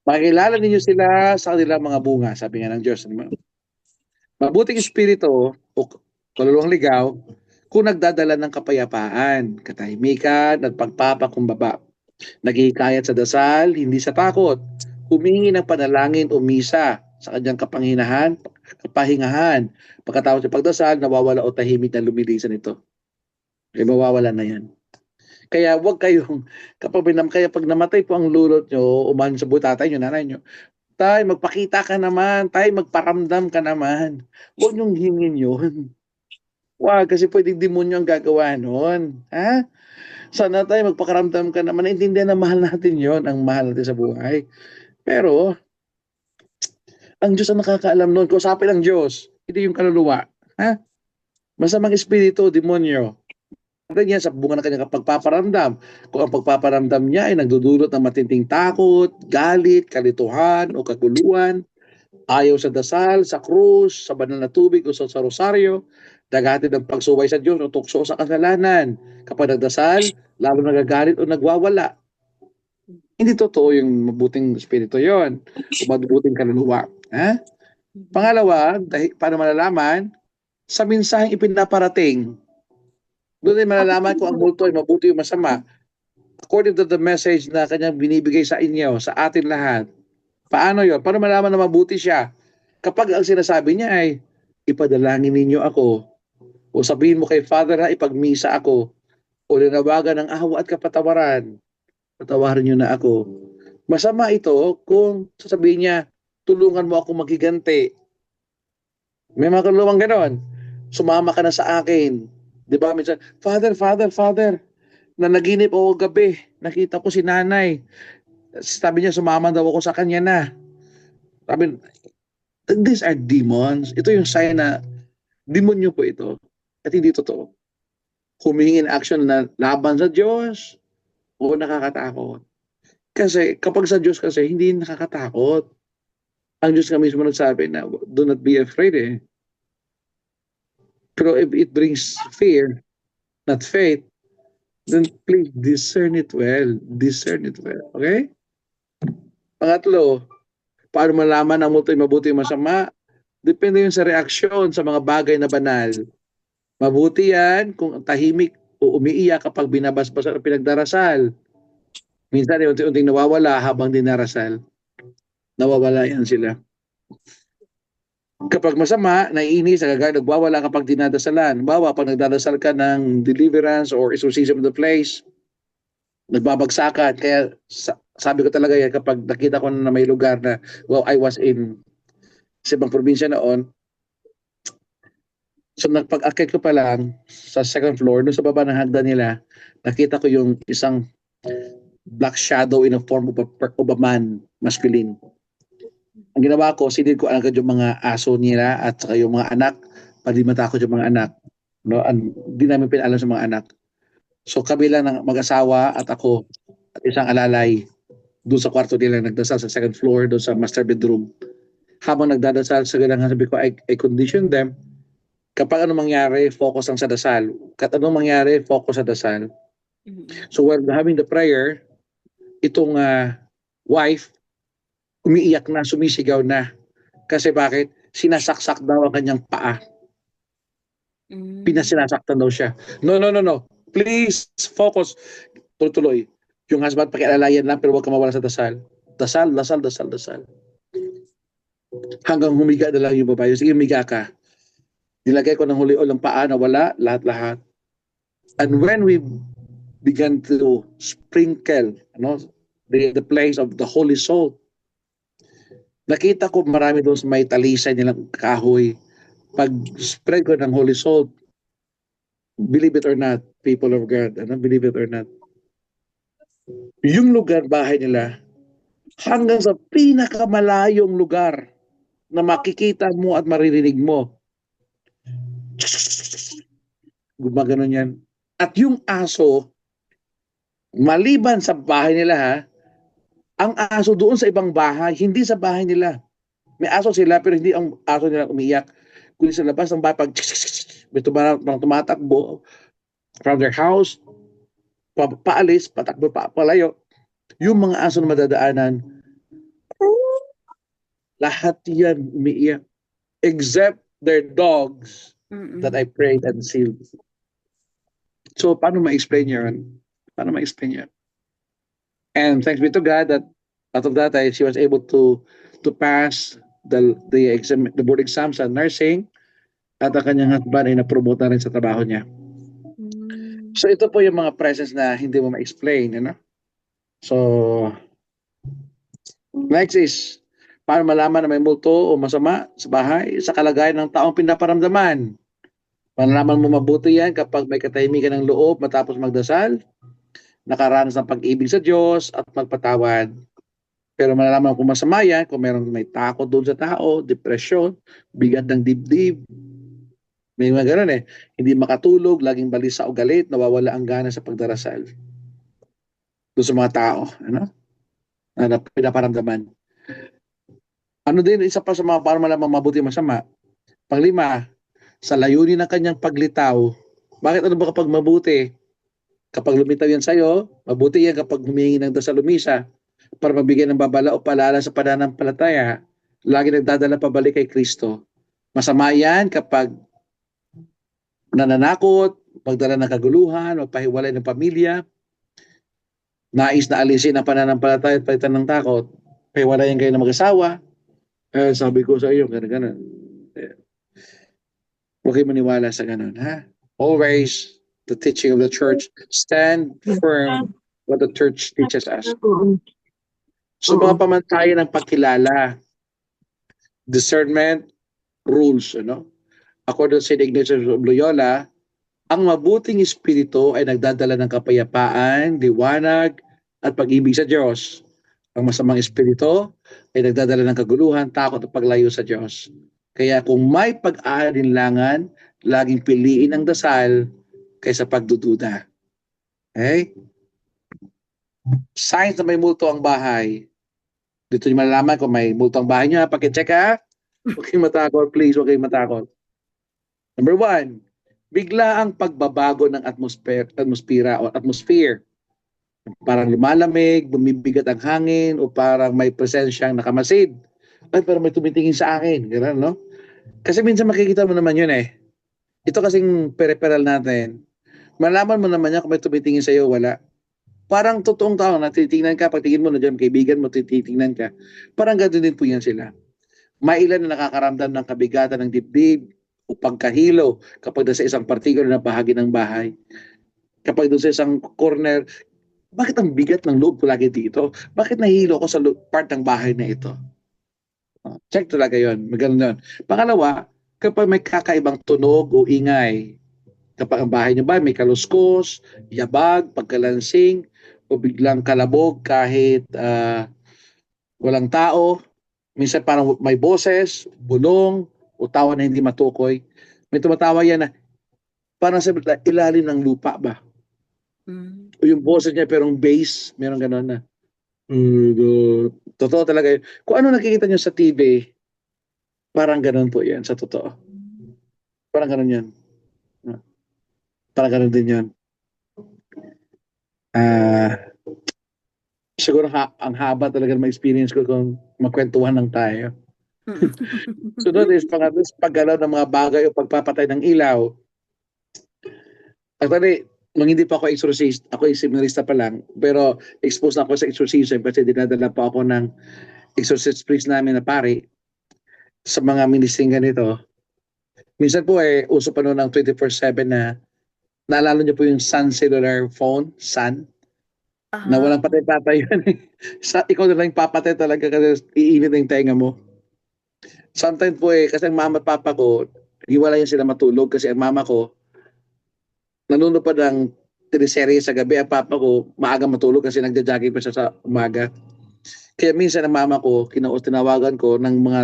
Makikilala ninyo sila sa kanilang mga bunga, sabi nga ng Diyos. Mabuting espiritu o kaluluwang ligaw kung nagdadala ng kapayapaan, katahimikan at pagpapakumbaba. Naghihikayat sa dasal, hindi sa takot. Humingi ng panalangin o misa sa kanyang kapahingahan. Pagkatapos ng pagdasal, nawawala o tahimik na lumilisan ito. Kaya mawawala na yan. Kaya wag kayong, kaya pag namatay po ang lulot nyo, uman sa butatay nyo, nanay nyo, tay, magpakita ka naman, tay, magparamdam ka naman. Huwag nyong hingin yun. Wag, kasi pwedeng demonyo ang gagawa nun. Sana tayo magpakaramdam ka naman. Naintindihan na mahal natin yon, ang mahal natin sa buhay. Pero, ang Diyos ang nakakaalam nun. Kausapin ang Diyos, hindi yung kaluluwa. Masamang espiritu, demonyo. Ano niya sa bunga ng kanyang pagpaparamdam. Kung ang pagpaparamdam niya ay nagdudulot ng matinding takot, galit, kalituhan o kaguluhan, ayaw sa dasal, sa krus, sa banal na tubig o sa rosaryo, dagati ng pagsuway sa Diyos o tukso sa kasalanan. Kapag nagdasal, lalo nagagalit o nagwawala. Hindi totoo yung mabuting espiritu yon o mabuting kaluluwa. Pangalawa, paano malalaman? Sa mensaheng ipinaparating. Doon ay malalaman kung ang multo ay mabuti o masama. According to the message na kanyang binibigay sa inyo, sa atin lahat. Paano yon? Paano malaman na mabuti siya? Kapag ang sinasabi niya ay, ipadalangin ninyo ako, o sabihin mo kay Father na ipagmisa ako, o linawagan ng awa at kapatawaran, patawarin niyo na ako. Masama ito kung sasabihin niya, tulungan mo ako magiganti. May mga kaluluwang ganon. Sumama ka na sa akin. Di ba? Minsan, Father, Father, Father, na naginip ako gabi, nakita ko si nanay. Sabi niya, sumama daw ako sa kanya na. Sabi, these are demons. Ito yung sign na demonyo po ito. At hindi totoo. Humingi ng action na laban sa Diyos o nakakatakot. Kasi kapag sa Diyos kasi, hindi nakakatakot. Ang Diyos nga mismo nagsabi na, do not be afraid Pero if it brings fear, not faith, then please discern it well. Discern it well. Okay? Pangatlo, paano malaman ang multo ay mabuti o masama? Depende yun sa reaksyon sa mga bagay na banal. Mabuti yan kung tahimik o umiiyak kapag binabasbasan ang pinagdarasal. Minsan unti-unting nawawala habang dinarasal. Nawawala yan sila. Kapag masama, naiinis, nagwawala kapag dinadasalan. Bawa, pag nagdadasal ka ng deliverance or exorcism of the place, nagbabagsakan. Kaya sabi ko talaga yan kapag nakita ko na may lugar na, well, I was in sa ibang probinsya noon, so nagpag-akit ko pa lang sa second floor, doon sa baba ng hagdan nila, nakita ko yung isang black shadow in a form of a man, masculine. Ang ginawa ko, sinid ko agad yung mga aso nila at saka yung mga anak, para di matakot yung mga anak. No? Hindi namin pinalam sa mga anak. So kami lang ng mag-asawa at ako at isang alalay doon sa kwarto nila nagdasal sa second floor, doon sa master bedroom. Habang nagdadasal, sa ganang sabi ko, I condition them, kapag anong mangyari, focus lang sa dasal. Kat anong mangyari, focus sa dasal. So while having the prayer, itong wife, umiiyak na, sumisigaw na. Kasi bakit? Sinasaksak daw ang kanyang paa. Pinasinasaktan daw siya. No, no, no, no. Please, focus. Tuloy. Yung husband, pakialalayan lang, pero huwag ka mawala sa dasal. Dasal, dasal, dasal, dasal. Hanggang humiga na lang yung babae. Sige, humiga ka. Nilagay ko ng huli o ng paa na wala, lahat-lahat. And when we began to sprinkle the place of the Holy Soul, nakita ko marami doon may talisay nilang kahoy. Pag spread ko ng Holy Salt, believe it or not, people of God, believe it or not, yung lugar, bahay nila, hanggang sa pinakamalayong lugar na makikita mo at maririnig mo, gumaganon yan. At yung aso, maliban sa bahay nila ang aso doon sa ibang bahay, hindi sa bahay nila. May aso sila pero hindi ang aso nila umiiyak. Kundi sa labas ng bahay, pag may tumatakbo from their house, paalis, patakbo, palayo. Yung mga aso na madadaanan, lahat yan umiiyak. Except their dogs that I prayed and sealed. So, paano ma-explain yan? Paano ma-explain yan? And thanks be to God that out of that, she was able to pass the board exam sa nursing at ang kanyang husband ay na-promote na rin sa trabaho niya. So ito po yung mga presence na hindi mo ma-explain. So, next is, paano malaman na may multo o masama sa bahay? Sa kalagayan ng taong pinaparamdaman. Malalaman mo mabuti yan kapag may katahimikan ng loob matapos magdasal, nakaranas ng pag-ibig sa Diyos at magpatawad. Pero malalaman kung masama yan, kung may takot doon sa tao, depression, bigat ng dibdib. May mga ganun hindi makatulog, laging balisa o galit, nawawala ang gana sa pagdarasal. Doon sa mga tao, na pinaparamdaman. Din, isa pa sa mga para malamang mabuti masama. Panglima, sa layunin ng kanyang paglitaw. Bakit ba kapag mabuti? Kapag lumitaw yan sa'yo, mabuti yan kapag humingi ng dasal lumisa para mabigyan ng babala o palala sa pananampalataya. Lagi nagdadala pabalik kay Kristo. Masama yan kapag nananakot, pagdala ng kaguluhan, magpahiwalay ng pamilya, nais na alisin ang pananampalataya at palitan ng takot, pahiwalayan kayo ng mag-asawa, sabi ko sa iyo, gano'n. Huwag kayo maniwala sa gano'n, Always, the teaching of the church, stand firm what the church teaches us. So mga pamantayan ng pagkilala, discernment, rules, According to St. Ignatius of Loyola, ang mabuting espiritu ay nagdadala ng kapayapaan, liwanag, at pag-ibig sa Diyos. Ang masamang espiritu ay nagdadala ng kaguluhan, takot at paglayo sa Diyos. Kaya kung may pag-aalinlangan, laging piliin ang dasal kaysa pagdududa. Okay? Signs na may multo ang bahay. Dito nyo malalaman kung may multo ang bahay nyo. Pakicheck Huwag kayong matakot, please. Huwag kayong matakot. Number 1, bigla ang pagbabago ng atmosphere. Parang lumalamig, bumibigat ang hangin, o parang may presensyang nakamasid. Ay, parang may tumitingin sa akin. Ganun, no? Kasi minsan makikita mo naman yun ito kasing peripheral natin, malaman mo naman yan kung may tumitingin sa'yo, wala. Parang totoong tao na titingnan ka, pag tingin mo na dyan, kaibigan mo, titingnan ka. Parang gano'n din po yan sila. Mailan na nakakaramdam ng kabigatan ng dibdib o pagkahilo kapag nasa isang particular na bahagi ng bahay. Kapag doon sa isang corner, bakit ang bigat ng loob ko lagi dito? Bakit nahihilo ko sa part ng bahay na ito? Check talaga yon. Maganda yun. Pangalawa, kapag may kakaibang tunog o ingay, kapag ang bahay niyo ba may kaluskos, yabag, pagkalansing, o biglang kalabog kahit walang tao, minsan parang may boses, bulong, o tawa na hindi matukoy. May tumatawa yan na parang sa ilalim ng lupa ba? Mm. O yung boses niya pero yung bass, meron gano'n na. Totoo talaga yun. Kung ano nakikita niyo sa TV, parang gano'n po yan sa totoo. Parang gano'n yan. Parang gano'n din yan. Siguro ang haba talaga ng experience ko kung magkwentuhan lang tayo. Sunod is pangatlo, paggalaw ng mga bagay o pagpapatay ng ilaw. Actually, nung hindi pa ako exorcist, ako ay seminarista pa lang, pero exposed na ako sa exorcism kasi dinadala pa ako ng exorcist priest namin na pari sa mga ministering ganito. Minsan po uso pa noon ng 24/7 na naalala niyo po yung Sun cellular phone, Sun, na Ah, walang patay-patay yun. Ikaw na lang papatay talaga kasi iinit na yung tenga mo. Sometimes po kasi ang mama at papa ko, hiwala yan sila matulog kasi ang mama ko, nanonood pa ng teleserye sa gabi. Ang papa ko, maaga matulog kasi nagja-jogging pa siya sa umaga. Kaya minsan ang mama ko, tinawagan ko ng mga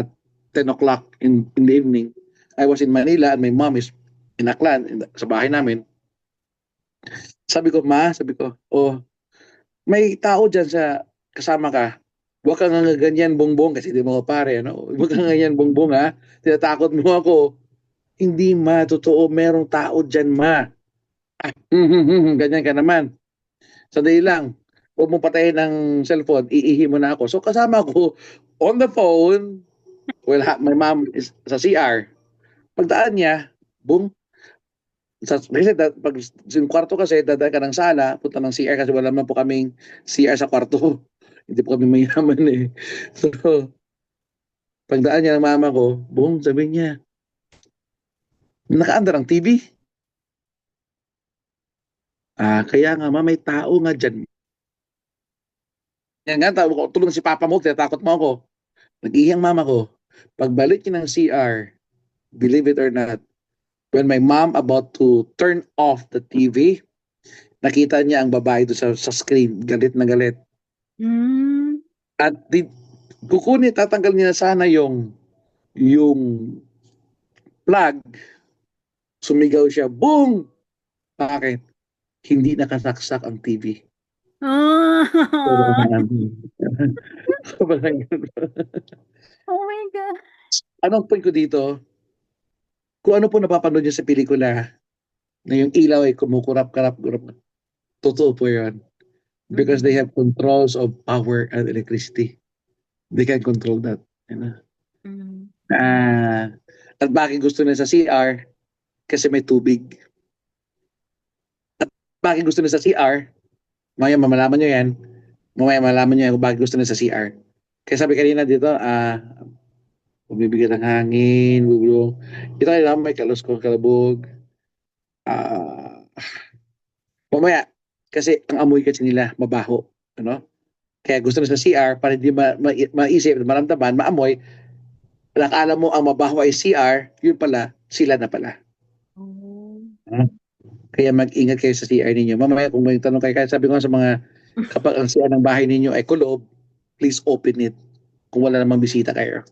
10 o'clock in the evening. I was in Manila and my mom is in Aklan, sa bahay namin. Sabi ko, oh, may tao dyan sa kasama ka. Huwag kang nga ganyan bongbong kasi di mo ko pare, ano? Huwag kang ganyan bongbong ha. Tinatakot mo ako. Hindi ma, totoo, merong tao dyan ma. Ah, ganyan ka naman. Sandali lang. Huwag mong patayin ng cellphone, iihi mo na ako. So kasama ko on the phone, well, my mom is sa CR. Pagdaan niya, boom, kasi pag yung kwarto kasi, dadaan ka ng sala, punta ng CR kasi wala naman po kaming CR sa kwarto. Hindi po kami mayaman eh. So, pagdaan niya ng mama ko, boom, sabi niya, nakaandar ang TV. Kaya nga, may tao nga dyan. Yan nga, tulong si papa mo, tinatakot mo ako. Nag-iyang mama ko. Pagbalik niya ng CR, believe it or not, when my mom about to turn off the TV, nakita niya ang babae doon sa screen, galit na galit. mm. At kukunin, tatanggal niya sana yung plug, sumigaw siya, boom! Bakit? Hindi nakasaksak ang TV. Pero Ah, parang oh my God. anong point ko dito? Kung ano po napapanood niyo sa pelikula, na yung ilaw ay kumukurap-karap, totoo po yun. Because they Mm, have controls of power and electricity. They can control that. You know? mm. Ah, at bakit gusto nila sa CR? Kasi may tubig. Bakit gusto nila sa CR? Mamaya mamalaman nyo yan. Mamaya malaman nyo yan kung bakit gusto nila sa CR. Kaya sabi kanina dito, bumibigay ng hangin, bubulong. Ito kayo may kaluskong kalabog. Ah, mamaya, kasi ang amoy kasi nila mabaho. Ano? Kaya gusto nila sa CR para hindi maisip, maramdaman, maamoy. Nakala mo ang mabaho ay CR, yun pala, sila na pala. Oh. Ah, Kaya mag-ingat kayo sa CR ninyo. Mamaya kung may tanong kayo, kaya sabi ko nga sa mga, kapag ang CR ng bahay ninyo ay kulob, please open it. Kung wala namang bisita kayo,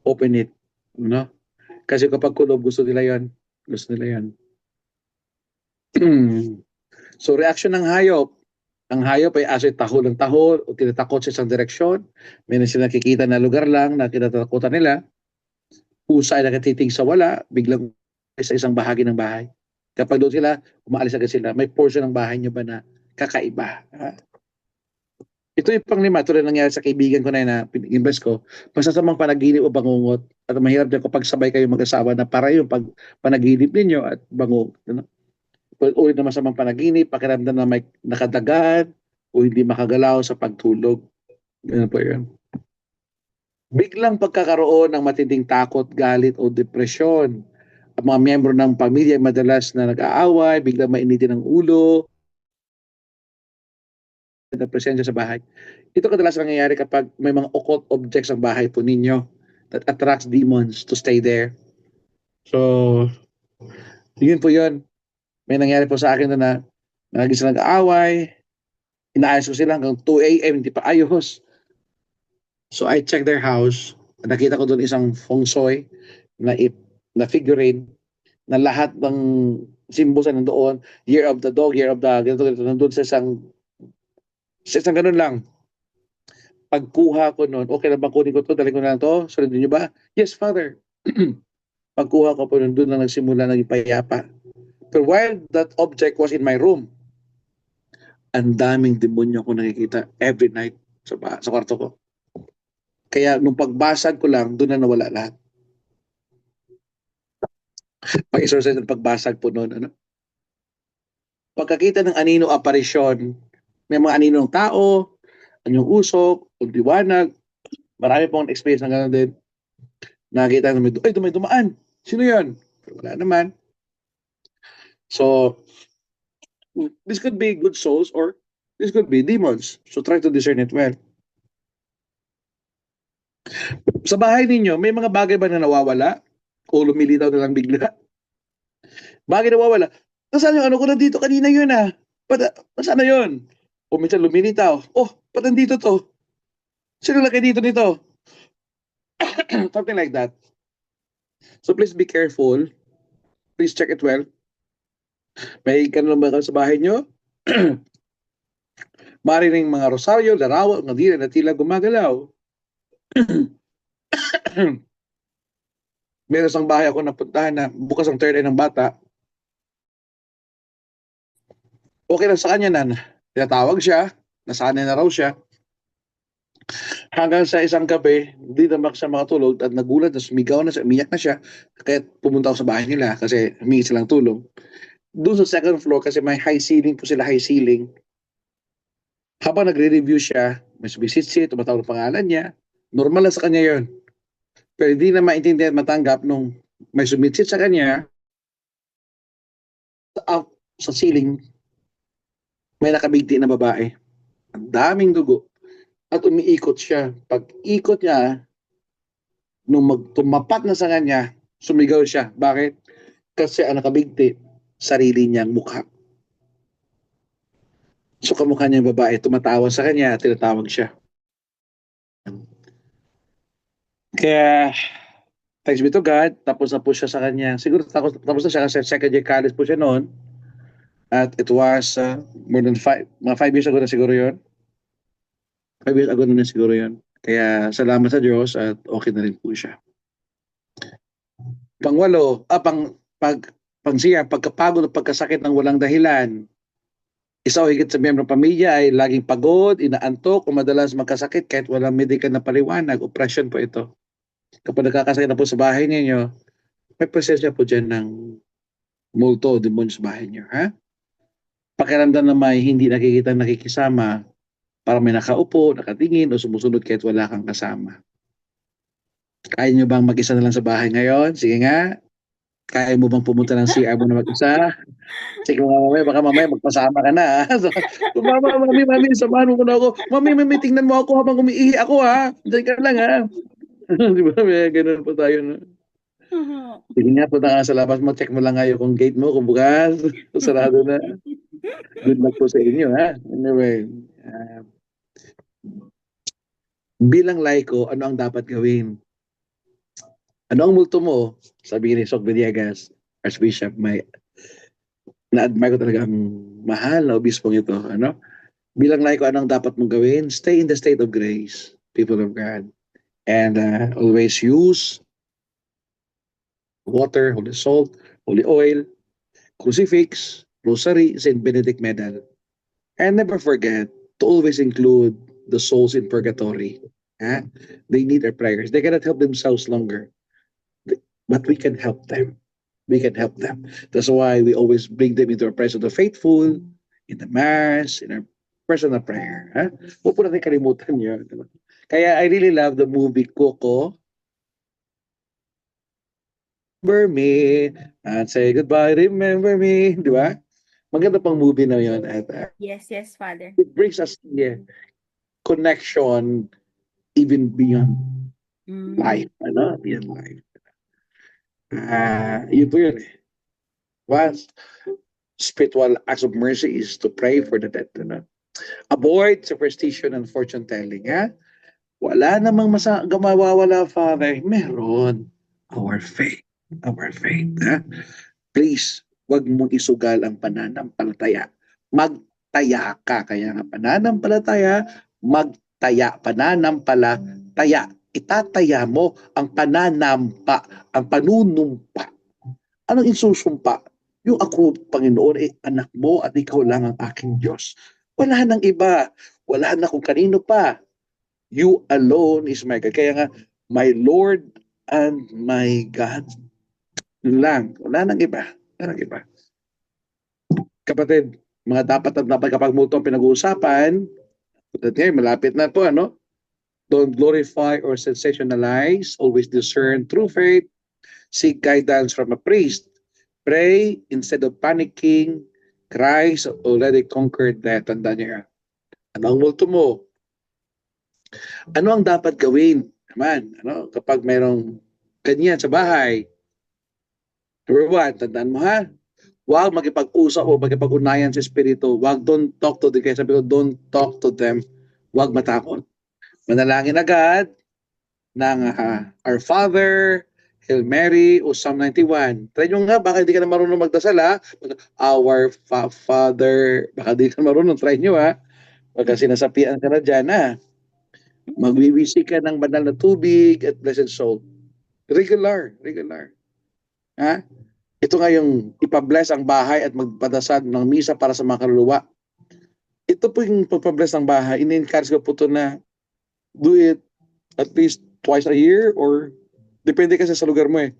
open it. No? Kasi kapag kulob, gusto nila yon. Gusto nila yon. So reaction ng hayop. Ang hayop ay aso'y tahol ng tahol o tinatakot sa isang direksyon. Meron sila nakikita na lugar lang na kinatakutan nila. Pusa ay nakatitig sa wala, biglang sa isang bahagi ng bahay. Kapag doon sila, umaalis agad sila. May portion ng bahay nyo ba na kakaiba? Ito yung panglima, ito rin nangyari sa kaibigan ko na yun na invest ko. Masasamang panaginip o bangungot. At mahirap din kapag sabay kayo mag-asawa na para yung panaginip ninyo at bangungot. Ano? Ulit na masamang panaginip, pakiramdam na may nakadagan o hindi makagalaw sa pagtulog. Ganun po yun. Biglang pagkakaroon ng matinding takot, galit o depresyon. Ang mga miyembro ng pamilya ay madalas na nag-aaway, biglang mainitin ang ulo, na presensya sa bahay. Ito kadalasan nangyayari kapag may mga occult objects sa bahay po ninyo that attracts demons to stay there. So, yun po yun. May nangyari po sa akin na naging sila nag-aaway, inaayos ko sila hanggang 2 a.m. hindi pa ayos. So, I checked their house. Nakita ko doon isang feng shui na figurine na lahat ng symbols na nandoon, year of the dog, year of the, ganito, nandoon sa isang ganun lang. Pagkuha ko noon, okay na ba kunin ko to, dali ko na lang to, sundin niyo ba? Yes, Father. Pagkuha ko po noon, doon lang nagsimula naging payapa. But while that object was in my room, ang daming demonyo ko nakikita every night sa kwarto ko. Kaya nung pagbasag ko lang, doon na nawala lahat. Pag-exercise ng pagbasag po noon. Ano? Pagkakita ng anino aparisyon, may mga aninong tao, anyong usok, liwanag, marami pong experience ng gano'n din. Nakita namin, ay, may dumaan. Sino yun? Wala naman. So, this could be good souls or this could be demons. So, try to discern it well. Sa bahay ninyo, may mga bagay ba na nawawala? O lumilitaw na lang bigla? Bagay nawawala? Nasaan yung ano ko nandito kanina yun ah? Nasaan na yun? O minsan lumilitaw. Oh, ba't nandito to? Sino laki dito nito? Something like that. So please be careful. Please check it well. May ganun ba sa bahay nyo? Marining mga rosaryo, larawan, mga dila na tila gumagalaw. Meron isang bahay ako napuntahan na bukas ang third eye ng bata. Okay lang sa kanya na tinatawag siya, nasanay na raw siya. Hanggang sa isang gabi, hindi naman siya makatulog at nagulat na sumigaw na siya, umiyak na siya. Kaya pumunta ako sa bahay nila kasi humingi silang tulong. Doon sa second floor kasi may high ceiling po sila, high ceiling. Habang nagre-review siya, may sumisit-sit, tumatawag ng pangalan niya. Normal lang sa kanya yon. Pero hindi na maintindihan matanggap nung may sumitsit sa kanya, up sa ceiling, may nakabigti na babae. Ang daming dugo. At umiikot siya. Pag ikot niya, nung tumapat na sa kanya, sumigaw siya. Bakit? Kasi ang nakabigti, sarili niyang mukha. So kamukha niya yung babae, tumatawa sa kanya, tinatawag siya. Kaya, thanks be to God, tapos na po siya sa kanya. Siguro tapos na siya kasi second year college po siya noon. At it was more than 5 years ago na siguro yun. 5 years ago na siguro yun. Kaya salamat sa Diyos at okay na rin po siya. Pangsiya, pagkapagod at pagkasakit ng walang dahilan. Isa o higit sa miyembro ng pamilya ay laging pagod, inaantok, o madalas magkasakit kahit walang medikal na paliwanag. Operation po ito. Kapag nagkakasakit na po sa bahay ninyo, may presensya po dyan ng multo o demonyo sa bahay niyo. Ha? Pakiramdam na may hindi nakikisama, para may nakaupo, nakatingin, o sumusunod kahit wala kang kasama. Kaya nyo bang mag-isa na lang sa bahay ngayon? Sige nga. Kaya mo bang pumunta ng CR mo na mag-isa? Sige mamaya, baka mamaya magpasama ka na. So, mami, samahan mo na ako. Mami, tingnan mo ako habang umiihi ako ha. Diyan ka lang ha. Di ba? May ganun po tayo. No? Sige nga, punta ka sa labas mo. Check mo lang ngayon kung gate mo, kung bukas. Sarado na. Good luck po sa inyo ha. Anyway. Bilang laiko, ano ang dapat gawin? Ano ang multo mo? Sabi ni Soc Villegas, Archbishop, na-admire ko talaga ang mahal na obispong ito. Ano? Bilang laiko, ano ang dapat mong gawin? Stay in the state of grace, people of God. And always use water, holy salt, holy oil, crucifix, rosary, St. Benedict medal. And never forget to always include the souls in purgatory. Ha? They need our prayers. They cannot help themselves longer, but we can help them. We can help them. That's why we always bring them into our presence of the faithful, in the Mass, in our personal prayer. Ha? Huwag po natin kalimutan yun. Diba? Kaya I really love the movie Coco. Remember me and say goodbye, remember me. Di ba? Maganda pang movie na yun. At Yes, yes, Father. it brings us connection even beyond life. Ano? Beyond life. Yun po yun eh. One spiritual acts of mercy is to pray for the dead. Ano? Avoid superstition and fortune telling. Ha? Wala namang mawawala, Father. Meron. Our faith. Our faith. Ha? Please, wag mong isugal ang pananampalataya. Magtaya ka. Kaya nga pananampalataya, magtaya. Pananampalataya. Itataya mo ang pananampa, ang panunumpa. Anong isusumpa? Yung ako, Panginoon, ay anak mo at ikaw lang ang aking Diyos. Wala nang iba. Wala na kung kanino pa. You alone is my God. Kaya nga, my Lord and my God lang. Wala nang iba. Wala nang iba. Kapatid, mga dapat at dapat kapag multo ang pinag-uusapan, malapit na po, ano? Don't glorify or sensationalize. Always discern true faith. Seek guidance from a priest. Pray instead of panicking. Christ already conquered death. Tandaan niya. Ano ang multo mo? Ano ang dapat gawin? Naman, ano? Kapag mayroong ganyan sa bahay. Number one, tandaan mo ha? Huwag makipag-usap o makipag-unayan sa espiritu. Huwag, don't talk to them. Kaya sabi ko, don't talk to them. Huwag matakot. Manalangin agad ng Our Father, Hail Mary, o Psalm 91. Try nyo nga, baka hindi ka na marunong magdasal ha. Our Father, baka hindi ka marunong, try nyo ha. Baka sinasapian ka na dyan ha. Magwiwisi ka ng banal na tubig at blessed soul. Regular. Ha? Ito nga yung ipabless ang bahay at magpadasal ng misa para sa mga kaluluwa. Ito po yung pagpabless ng bahay. In-encourage ko po ito na do it at least twice a year or depende kasi sa lugar mo eh.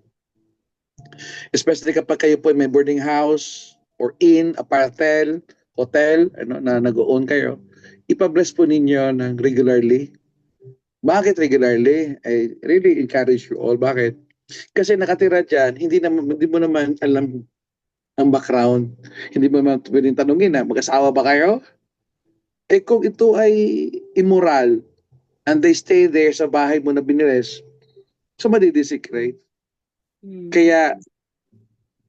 Especially kapag kayo po may boarding house or inn, apartel, hotel, ano, na nag-own kayo, ipabless po ninyo ng regularly. Bakit regularly? I really encourage you all. Bakit? Kasi nakatira dyan, hindi mo naman alam ang background. Hindi mo naman pwedeng tanungin na, mag-asawa ba kayo? Eh kung ito ay immoral, and they stay there sa bahay mo na biniles, so madidesecrate. Kaya,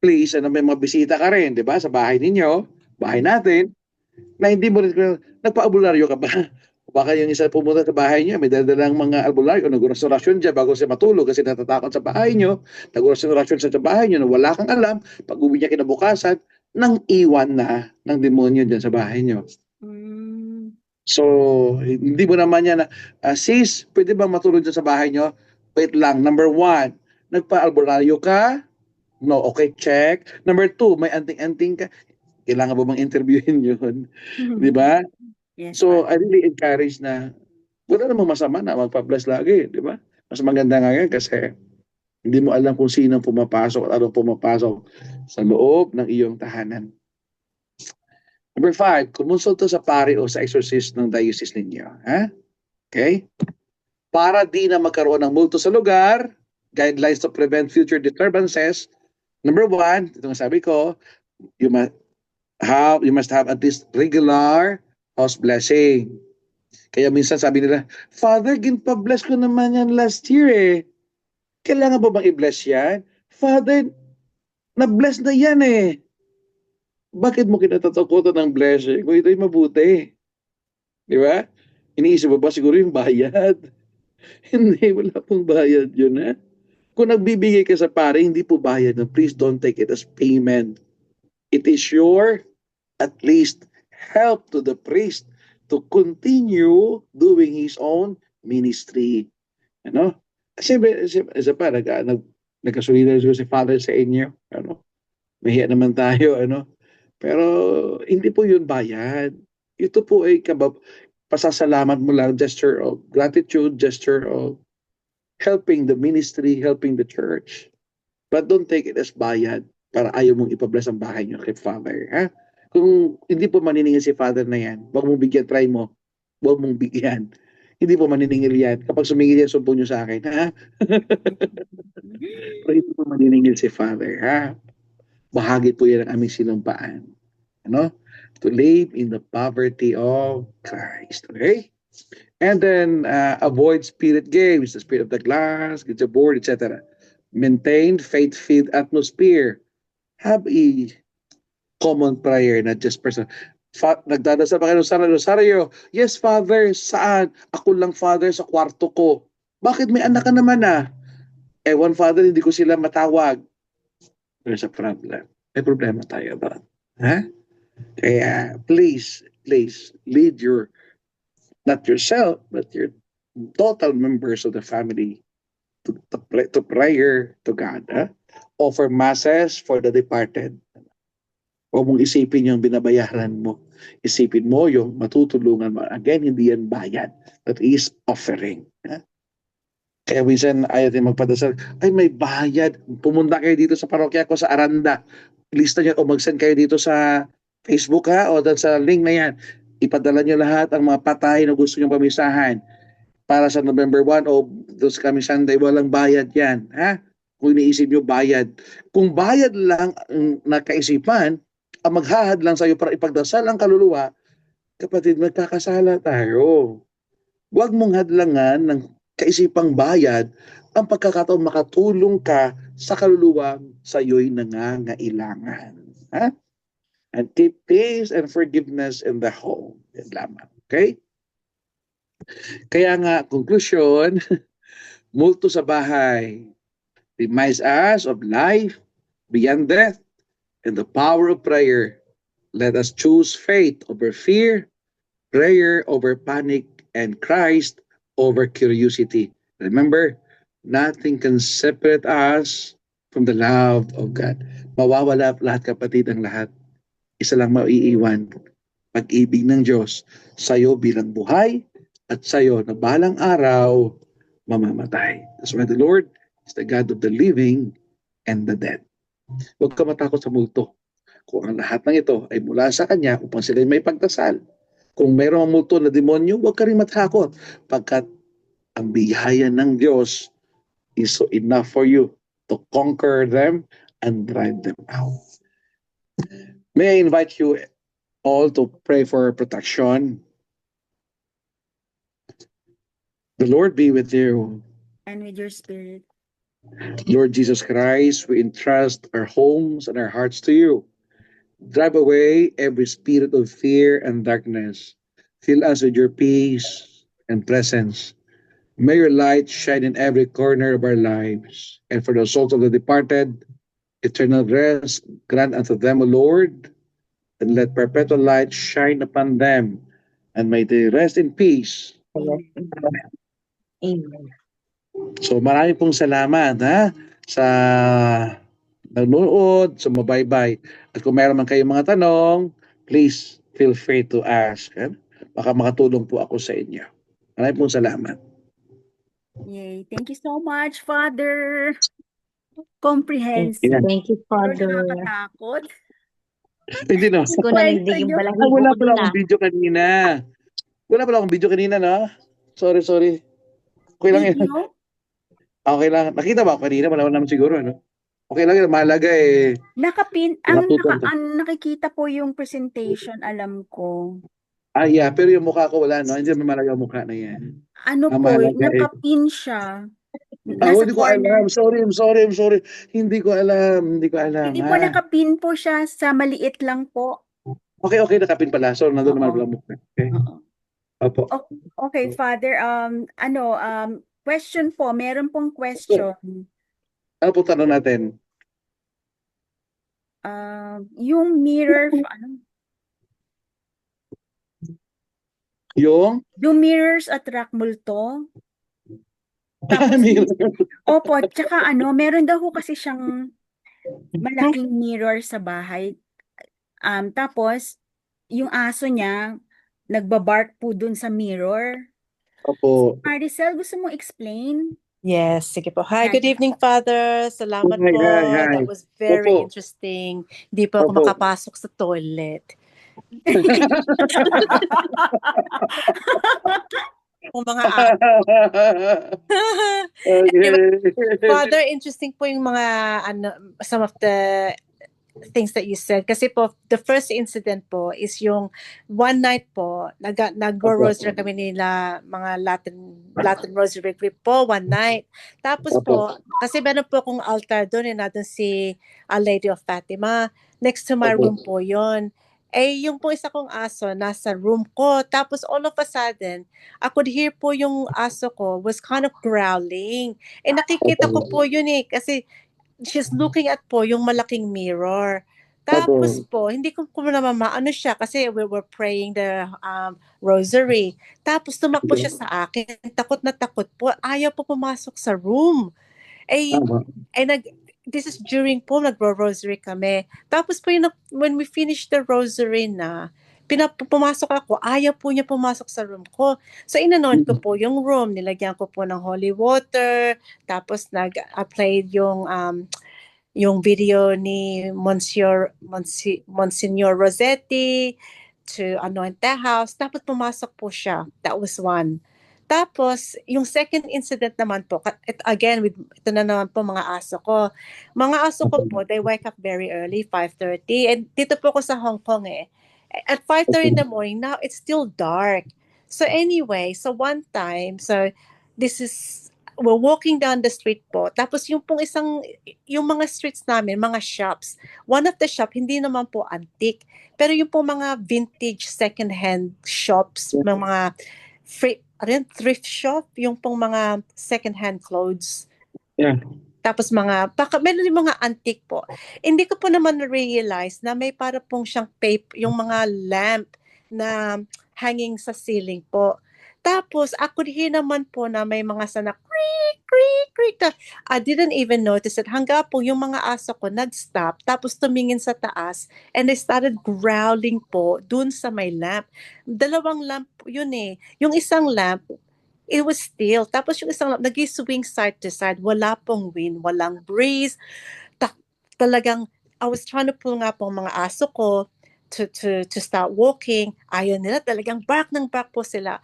please, may mga bisita ka rin, di ba? Sa bahay ninyo, bahay natin, na hindi mo rin, nagpa-albularyo ka ba? Baka yung isa pumunta sa bahay niya, may dadalang mga albularyo, nag-restorasyon dyan bago siya matulog kasi natatakot sa bahay niyo, nag-restorasyon sa bahay niyo na wala kang alam, pag uwi niya kinabukasan, nang iwan na ng demonyo dyan sa bahay niyo. So, hindi mo naman yan na, sis, pwede bang matulog dyan sa bahay niyo? Wait lang. Number one, nagpa-albularyo ka? No, okay, check. Number two, may anting-anting ka? Kailangan ba bang interviewin yun? Di ba? Yes, So, I really encourage na wala namang masama na magpa-bless lagi, di ba? Mas maganda nga yan kasi hindi mo alam kung sino pumapasok at anong pumapasok sa loob ng iyong tahanan. Number 5, kumonsulta sa pari o sa exorcist ng diocese ninyo. Ha? Okay? Para di na magkaroon ng multo sa lugar, guidelines to prevent future disturbances. Number 1, ito nga sabi ko, you must have at least regular house blessing. Kaya minsan sabi nila, Father, ginpa-bless ko naman yan last year eh. Kailangan ba bang i-bless yan? Father, na-bless na yan eh. Bakit mo kinatatakutan ng blessing? Kung ito'y mabuti. Di ba? Iniisip mo ba siguro yung bayad? Hindi, wala pong bayad yun ha. Kung nagbibigay ka sa pare, hindi po bayad. Please don't take it as payment. It is your, at least, help to the priest to continue doing his own ministry. Ano? Siyempre, isa pa, nagkasolidar si Father sa inyo. Ano? Mahiya naman tayo. Ano? Pero, hindi po yun bayad. Ito po ay pasasalamat mo lang, gesture of gratitude, gesture of helping the ministry, helping the church. But don't take it as bayad para ayaw mong ipabless ang bahay niyo kay Father. Ha? Kung hindi po maniningil si Father na yan, wag mong bigyan, try mo. Wag mong bigyan. Hindi po maniningil yan. Kapag sumingil yan, sumbong niyo sa akin. Ha? Pero hindi po maniningil si Father. Ha? Bahagi po yan ng aming sinumpaan. Ano? To live in the poverty of Christ. Okay? And then, avoid spirit games, the spirit of the glass, get your board, etc. Maintain faith-filled atmosphere. Have a common prayer, not just personal. Nagdadasal ba kayo ng Rosario? Yes, Father. Saan? Ako lang, Father, sa kwarto ko. Bakit may anak ka naman One Father, hindi ko sila matawag. There's a problem. May problema tayo ba? Ha? Kaya, please, lead your, not yourself, but your total members of the family to prayer to God. Offer masses for the departed. Huwag mong isipin yung binabayaran mo. Isipin mo yung matutulungan mo. Again, hindi yan bayad. That is offering. Kaya minsan ayaw din magpadasal. Ay, may bayad. Pumunta kayo dito sa parokya ko sa Aranda. Lista nyo o mag-send kayo dito sa Facebook o sa link na yan. Ipadala nyo lahat ang mga patay na gusto nyo pamisahan para sa November 1 o doon sa kami Sunday. Walang bayad yan. Kung iniisip nyo bayad. Kung bayad lang ang nakaisipan, ang maghahad lang sa iyo para ipagdasal ang kaluluwa, kapatid, magkakasala tayo. Huwag mong hadlangan ng kaisipang bayad ang pagkakataon makatulong ka sa kaluluwa sa iyo'y nangangailangan. And keep peace and forgiveness in the home. Yan lamang. Okay? Kaya nga, conclusion, multo sa bahay, reminds us of life beyond death, and the power of prayer. Let us choose faith over fear, prayer over panic, and Christ over curiosity. Remember, nothing can separate us from the love of God. Mawawala lahat, kapatid, ang lahat. Isa lang maiiwan, pag-ibig ng Diyos sa'yo bilang buhay at sa'yo na balang araw mamamatay. That's why the Lord is the God of the living and the dead. Huwag ka matakot sa multo. Kung ang lahat ng ito ay mula sa Kanya upang sila may pagdasal. Kung mayroong multo na demonyo, huwag ka rin matakot. Pagkat ang biyaya ng Diyos is so enough for you to conquer them and drive them out. May I invite you all to pray for protection. The Lord be with you. And with your spirit. Lord Jesus Christ, we entrust our homes and our hearts to you. Drive away every spirit of fear and darkness. Fill us with your peace and presence. May your light shine in every corner of our lives. And for the souls of the departed, eternal rest grant unto them, O Lord, and let perpetual light shine upon them. And may they rest in peace. Amen. So maraming pong salamat sa nanonood, sa mabaybay. At kung meron man kayong mga tanong, please feel free to ask. Baka makatulong po ako sa inyo. Maraming pong salamat. Yay. Thank you so much, Father. Comprehensive. Thank you, Pero Father. nakakatakot. Hindi no. Ko na nagdiging Kwento balahibo Wala ko pala dun akong video kanina. Wala pala akong video kanina, no? Sorry. Okay lang yan. Video? Okay lang. Nakita ba ako kanina? Wala naman siguro, no? Okay lang yan. Mahalaga Nakapin, Nakatutok. ang nakikita po yung presentation, alam ko. Yeah. Pero yung mukha ko wala, no? Hindi naman mahalaga ang mukha na yan. Ano Ang po, mahalaga nakapin siya. Hindi Nasa ko alam. corner. I'm sorry. Hindi ko alam. Hindi po nakapin po siya sa maliit lang po. Okay. Nakapin pala. So, nandun naman Oo. pala mukha. Okay. Oo. Opo. Okay, Father, question po, meron pong question. Ano po tanong natin? Yung mirror, Yung? yung mirrors attract multo. Tapos, opo, tsaka meron daw ho kasi siyang malaking mirror sa bahay. Tapos, yung aso niya, nagbabark po dun sa mirror. Opo. Maricel, gusto mong explain? Yes, sige po. Hi, Hi. good evening, Father. Salamat Hi, po. hi, hi. That was very Opo. interesting. Hindi po ako Opo. makapasok sa toilet. Kung mga Anyway, Okay. Father, interesting po yung mga some of the things that you said. Kasi po, the first incident po is yung one night po, nag-rosary kami nila, mga Latin Rosary group po, one night. Tapos Opo. po, kasi meron po akong altar doon, nandun si Our Lady of Fatima. Next to my Opo. room po yon. Eh, yung po isa kong aso, nasa room ko. Tapos all of a sudden, I could hear po yung aso ko was kind of growling. Eh, nakikita ko po yun kasi she's looking at po yung malaking mirror. Tapos Opo. po, hindi ko naman maano siya kasi we were praying the rosary. Tapos tumakbo siya sa akin. Takot na takot po. Ayaw po pumasok sa room. Eh, Tama. this is during po, nagro-rosary kami. Tapos po yung, when we finished the rosary na, pumasok ako, ayaw po niya pumasok sa room ko. So, inanon ko po yung room, nilagyan ko po ng holy water, tapos nag-played yung video ni Monsignor Rossetti to anoint the house. Tapos pumasok po siya. That was one. Tapos, yung second incident naman po, again, ito na naman po mga aso ko. Mga aso ko po, they wake up very early, 5:30. And dito po ako sa Hong Kong At 5:30 in the morning, now it's still dark. So anyway, so one time, so this is, we're walking down the street po. Tapos yung pong yung mga streets namin, mga shops. One of the shop, hindi naman po antique. Pero yung pong mga vintage second-hand shops, mga thrift shop, yung pong mga second-hand clothes. Yeah. Tapos meron yung mga antique po. Hindi ko po naman na-realize na may para pong siyang paper, yung mga lamp na hanging sa ceiling po. Tapos, I could hear naman po na may mga sana creak, creak, creak. I didn't even notice it. Hanggang po yung mga aso ko nag-stop, tapos tumingin sa taas, and they started growling po dun sa may lamp. Dalawang lamp yun Yung isang lamp, it was still. Tapos yung isang lamp, nag-swing side to side. Wala pong wind, walang breeze. Talagang, I was trying to pull nga po mga aso ko to start walking. Ayaw nila, talagang bark ng bark po sila.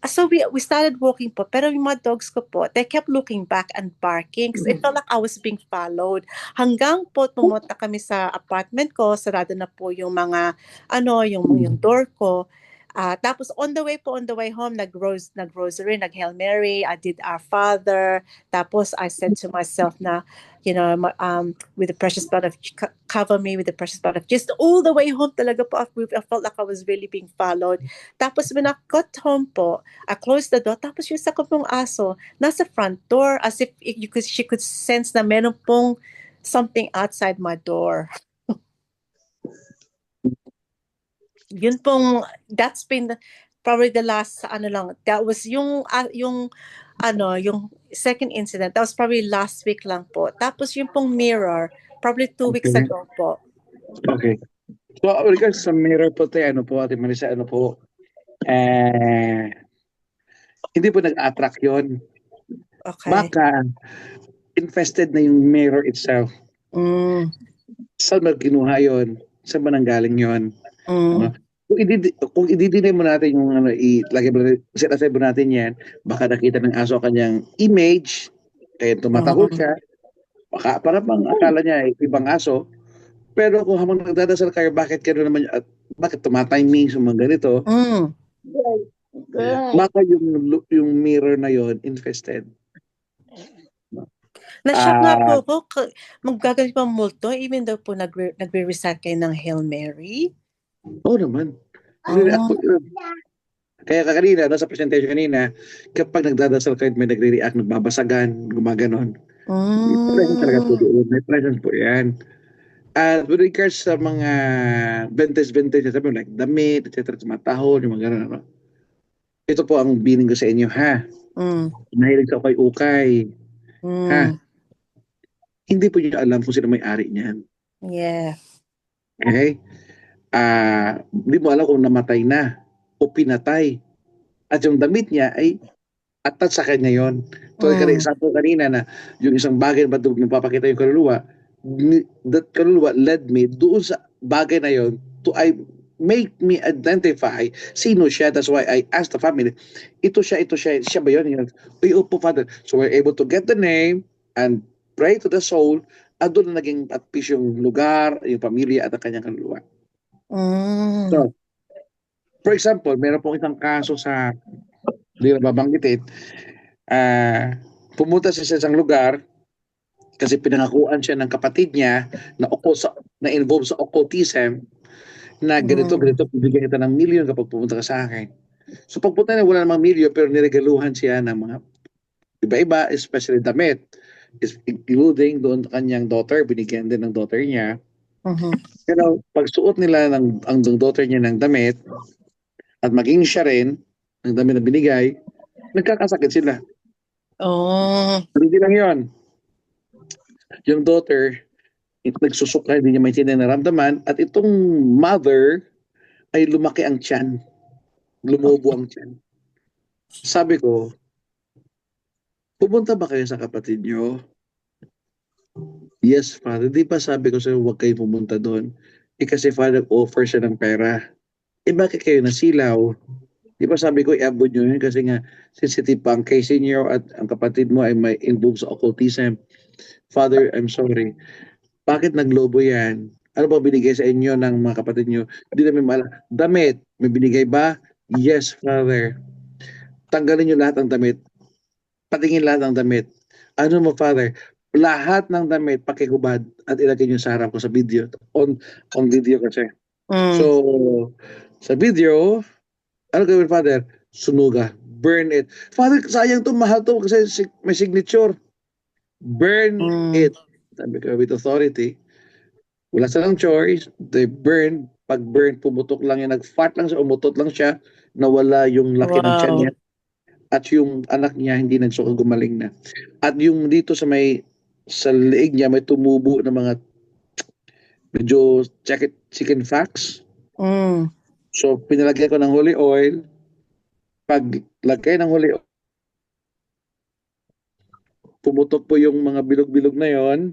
So we started walking po, pero yung mga dogs ko po, they kept looking back and barking because it felt like I was being followed. Hanggang po pumunta kami sa apartment ko, sarado na po yung mga, yung door ko. Tapos on the way home, nag-rosary, nag-Hail Mary, I did Our Father. Tapos I said to myself na, with the precious blood of, cover me with the precious blood of Jesus. All the way home talaga po, I felt like I was really being followed. Tapos when I got home po, I closed the door, tapos yung isa ko pong aso, nasa front door, as if she could sense na meron pong something outside my door. Yun pong, that's been probably the last, that was yung second incident, that was probably last week lang po. Tapos yung pong mirror, probably 2 weeks Okay. ago po. Okay. So, regards sa mirror po, Ate Marisa, hindi po nag-attract yun. Okay. Baka, infested na yung mirror itself. Saan ba kinuha yun? Saan ba nanggaling yun? Kung i-deny mo natin yung set aside mo natin yan, baka nakita ng aso kanyang image, kaya tumatakot siya, baka para bang akala niya ibang aso. Pero kung habang nagdadasal kayo, bakit tumatiming sa mga ganito? Baka yung mirror na yon infested. Na-shock nga po ako, magagalit pa multo, even though po nagre-recite kayo ng Hail Mary. Oo naman. Kaya kanina, sa presentation kanina, kapag nagdadasal kayo, may nagre-react, nagbabasagan, gumaganon. May presence talaga po doon. May presence po yan. With regards sa mga vintage, sabi mo, like damit, etc., tahon, yung mga gano'n, ito po ang bining ko sa inyo, ha? Nahilig sa ukay-ukay. Ha? Hindi po niyo alam kung sino may-ari niyan. Yeah. Okay? Hindi mo alam kung namatay na. o pinatay. At yung damit niya ay attached sa kanya yon. So, Mm. example kanina na yung isang bagay na nagpapakita yung kaluluwa, that kaluluwa led me doon sa bagay na yon to make me identify sino siya. That's why I asked the family, siya ba yun? Uy, opo, Father. So we're able to get the name and pray to the soul, at doon na naging at peace yung lugar, yung pamilya at ang kanyang kaluluwa. Mm. So, for example, meron pong isang kaso sa, hindi na babanggitin, pumunta siya sa isang lugar kasi pinangakuan siya ng kapatid niya na involved sa occultism, na ganito, Mm. bibigyan kita ng milyon kapag pumunta ka sa akin. So pagpunta niya, wala namang milyon, pero niregaluhan siya ng mga iba-iba, especially damit, including doon kanyang daughter, binigyan din ng daughter niya. Mhm. Pero pagsuot nila ang daughter niya ng damit, at maging siya rin, ng damit na binigay, nagkakasakit sila. Oh. Pero hindi lang yun. Yung daughter, nagsusuka, hindi niya maintindihan na naramdaman, at itong mother ay lumaki ang tiyan. Lumubo ang tiyan. Sabi ko, pupunta ba kayo sa kapatid niyo? Yes, Father. Di ba sabi ko sa'yo, huwag kayo pumunta doon? Kasi Father, offer siya ng pera. Bakit kayo nasilaw? Di ba sabi ko, i-abot nyo yun kasi nga sensitive pa ang case niyo at ang kapatid mo ay may involved sa occultism. Father, I'm sorry. Bakit naglobo yan? Ano ba binigay sa inyo ng mga kapatid nyo? Hindi namin maalam. Damit, may binigay ba? Yes, Father. Tanggalin nyo lahat ng damit. Patingin lahat ng damit. Ano mo, Father? Lahat ng damit pakihubad at ilagay nyo sa harap ko sa video. On video kasi. Mm. So, sa video, ano gawin, Father? Sunuga. Burn it. Father, sayang to, mahal to kasi may signature. Burn Mm. it. Sabi ko, with authority. Wala silang choice. They burn. Pag burn, pumutok lang yan. Nag-fart lang siya, umutot lang siya. Nawala yung laki ng tiyan Wow. niya. At yung anak niya, hindi nagsuka, gumaling na. At yung dito sa leeg niya, may tumubo na mga medyo chicken facts. Mm. So, pinalagyan ko ng holy oil. Pag lagay ng holy oil, pumutok po yung mga bilog-bilog na yon.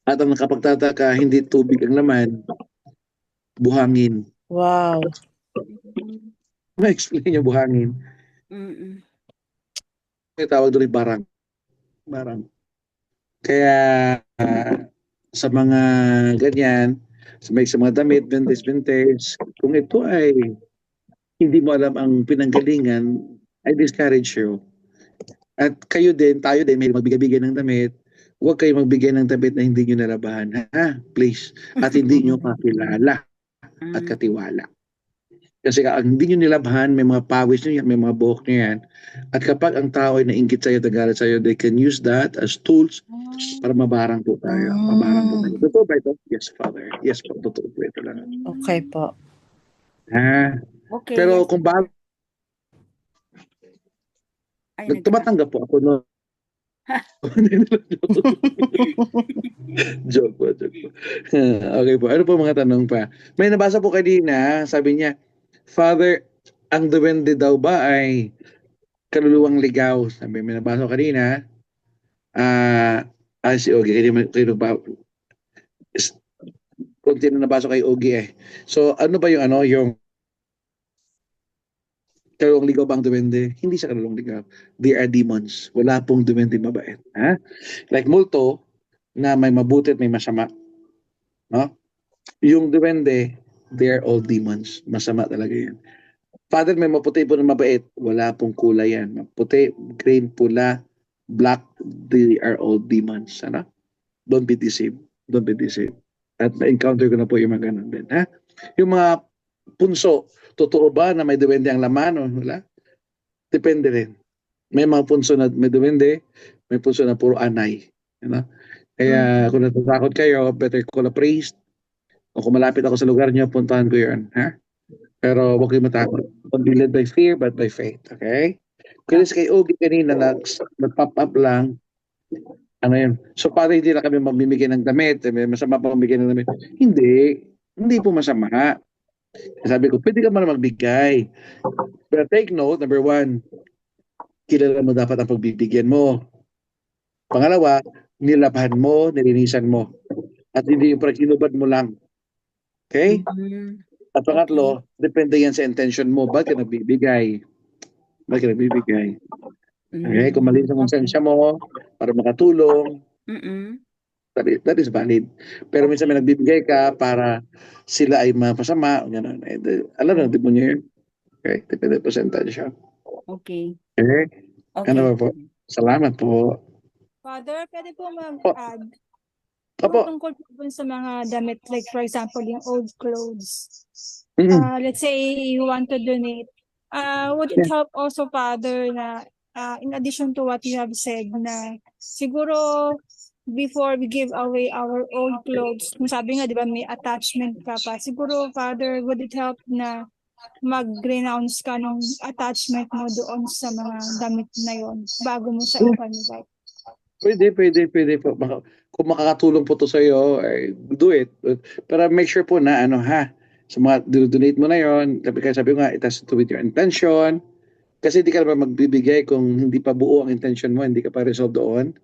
At ang nakapagtataka, hindi tubig ang laman, buhangin. Wow. Ma-explain yung buhangin. Mm-mm. Yung tawag doon barang. Barang. Kaya sa mga ganyan, sa mga damit, vintage, kung ito ay hindi mo alam ang pinanggalingan, I discourage you. At kayo din, tayo din, may magbigay-bigay ng damit, huwag kayo magbigay ng damit na hindi nyo nalabahan. Ha? Please. At hindi nyo kakilala at katiwala. Kasi ang hindi nyo nilabhan, may mga pawis nyo yan, may mga buhok nyo yan. At kapag ang tao ay nainggit sa'yo, nagalit sa'yo, they can use that as tools para mabarang po tayo. Mabarang po tayo. Mm. Totoo ba ito? Yes, Father. Yes po, totoo po ito lang. Okay po. Ha? Okay, Pero yes. kung bago, Ay, tumatanggap po ako, no? Joke po, joke po. Okay po. Ano po mga tanong pa? May nabasa po kanina, sabi niya, Father, ang duwende daw ba ay kaluluwang ligaw? Sabi, may nabasa ko kanina, si Ogie, kayo ba? Kunti na nabasa kay Ogie eh. So, ano ba yung kaluluwang ligaw ba ang duwende? Hindi siya kaluluwang ligaw. They are demons. Wala pong duwende mabait. Ha? Like multo, na may mabuti at may masama. No? Yung duwende, they are all demons. Masama talaga yan. Father, may maputi po na mabait. Wala pong kulay yan. Maputi, green, pula, black, they are all demons. Ano? Don't be deceived. Don't be deceived. At na-encounter ko na po yung mga ganun din. Ha? Yung mga punso, totoo ba na may duwende ang laman o wala? Depende rin. May mga punso na may duwende, may punso na puro anay. Ano? Kaya kung natatakot kayo, better call a priest. O kung malapit ako sa lugar niyo, puntahan ko yun. Ha? Pero huwag kayo matakot. Don't be led by fear, but by faith. Okay? Kaya kay Ogie kanina, nag-pop up lang. Ano yun? So para hindi na kami mamimigay ng damit, masama pa mamimigay ng damit. Hindi. Hindi po masama. Sabi ko, pwede ka man magbigay. Pero take note, number one, kilala mo dapat ang pagbibigyan mo. Pangalawa, nilabahan mo, nilinisan mo. At hindi yung parang inubad mo lang. Okay? Mhm. At Okay. pangatlo, depende yan sa intention mo. Bakit ka nagbibigay? Bakit ka nagbibigay? Okay? Kung malinis ang Okay. konsensya mo para makatulong, Mm-mm. that is valid. Pero minsan may nagbibigay ka para sila ay mapasama, gano'n. Alam na, di mo niya yun. Okay? Depende po sa intention. Okay. Okay? Okay. Ano ba po? Salamat po. Father, pwede po Po. mag-add Opo. tungkol po dun sa mga damit, like for example, yung old clothes. Mm. Let's say you want to donate. Would it help also, Father, na in addition to what you have said, na siguro before we give away our old clothes, kung sabi nga, di ba, may attachment ka pa, siguro, Father, would it help na mag-renounce ka ng attachment mo doon sa mga damit na yon bago mo sa ipanibay? Pwede po. Kung makakatulong po to sa iyo, do it. Pero make sure po na ano ha, sa mga donate mo na yon, sabi ko nga, it has to do with your intention. Kasi hindi ka naman magbibigay kung hindi pa buo ang intention mo, hindi ka pa resolve doon.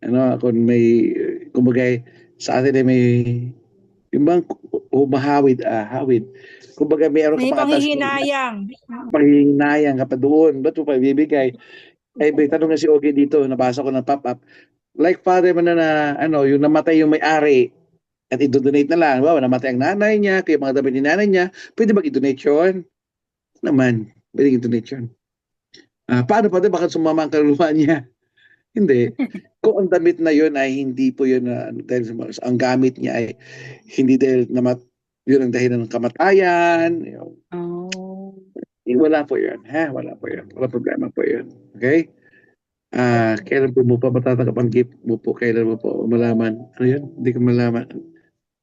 Ano, kung may, kumbaga, sa atin ay may, yung bang hawid. Kumbaga, mayroon ka May pang attachment, panghihinayang. panghihinayang ka pa doon. Ba't mo pa ibibigay? May tanong na si Ogie dito, nabasa ko ng pop-up. Like father mo na ano, yung namatay yung may-ari at i-donate na lang. Wow, namatay ang nanay niya, kaya mga damit ni nanay niya, pwede ba i-donate yun? Naman, pwede i-donate yun. Paano pa din, bakit sumama ang kaluluwa niya? Hindi. Kung ang damit na yun ay hindi po yun, dahil ang gamit niya ay hindi dahil yun ang dahilan ng kamatayan. Oh. Wala po yun. Ha? Wala po yun. Wala problema po yun. Okay? Kailan po mo pa matatanggap ang gift mo po? Kailan mo po malaman? Ano yun? Hindi ko malaman.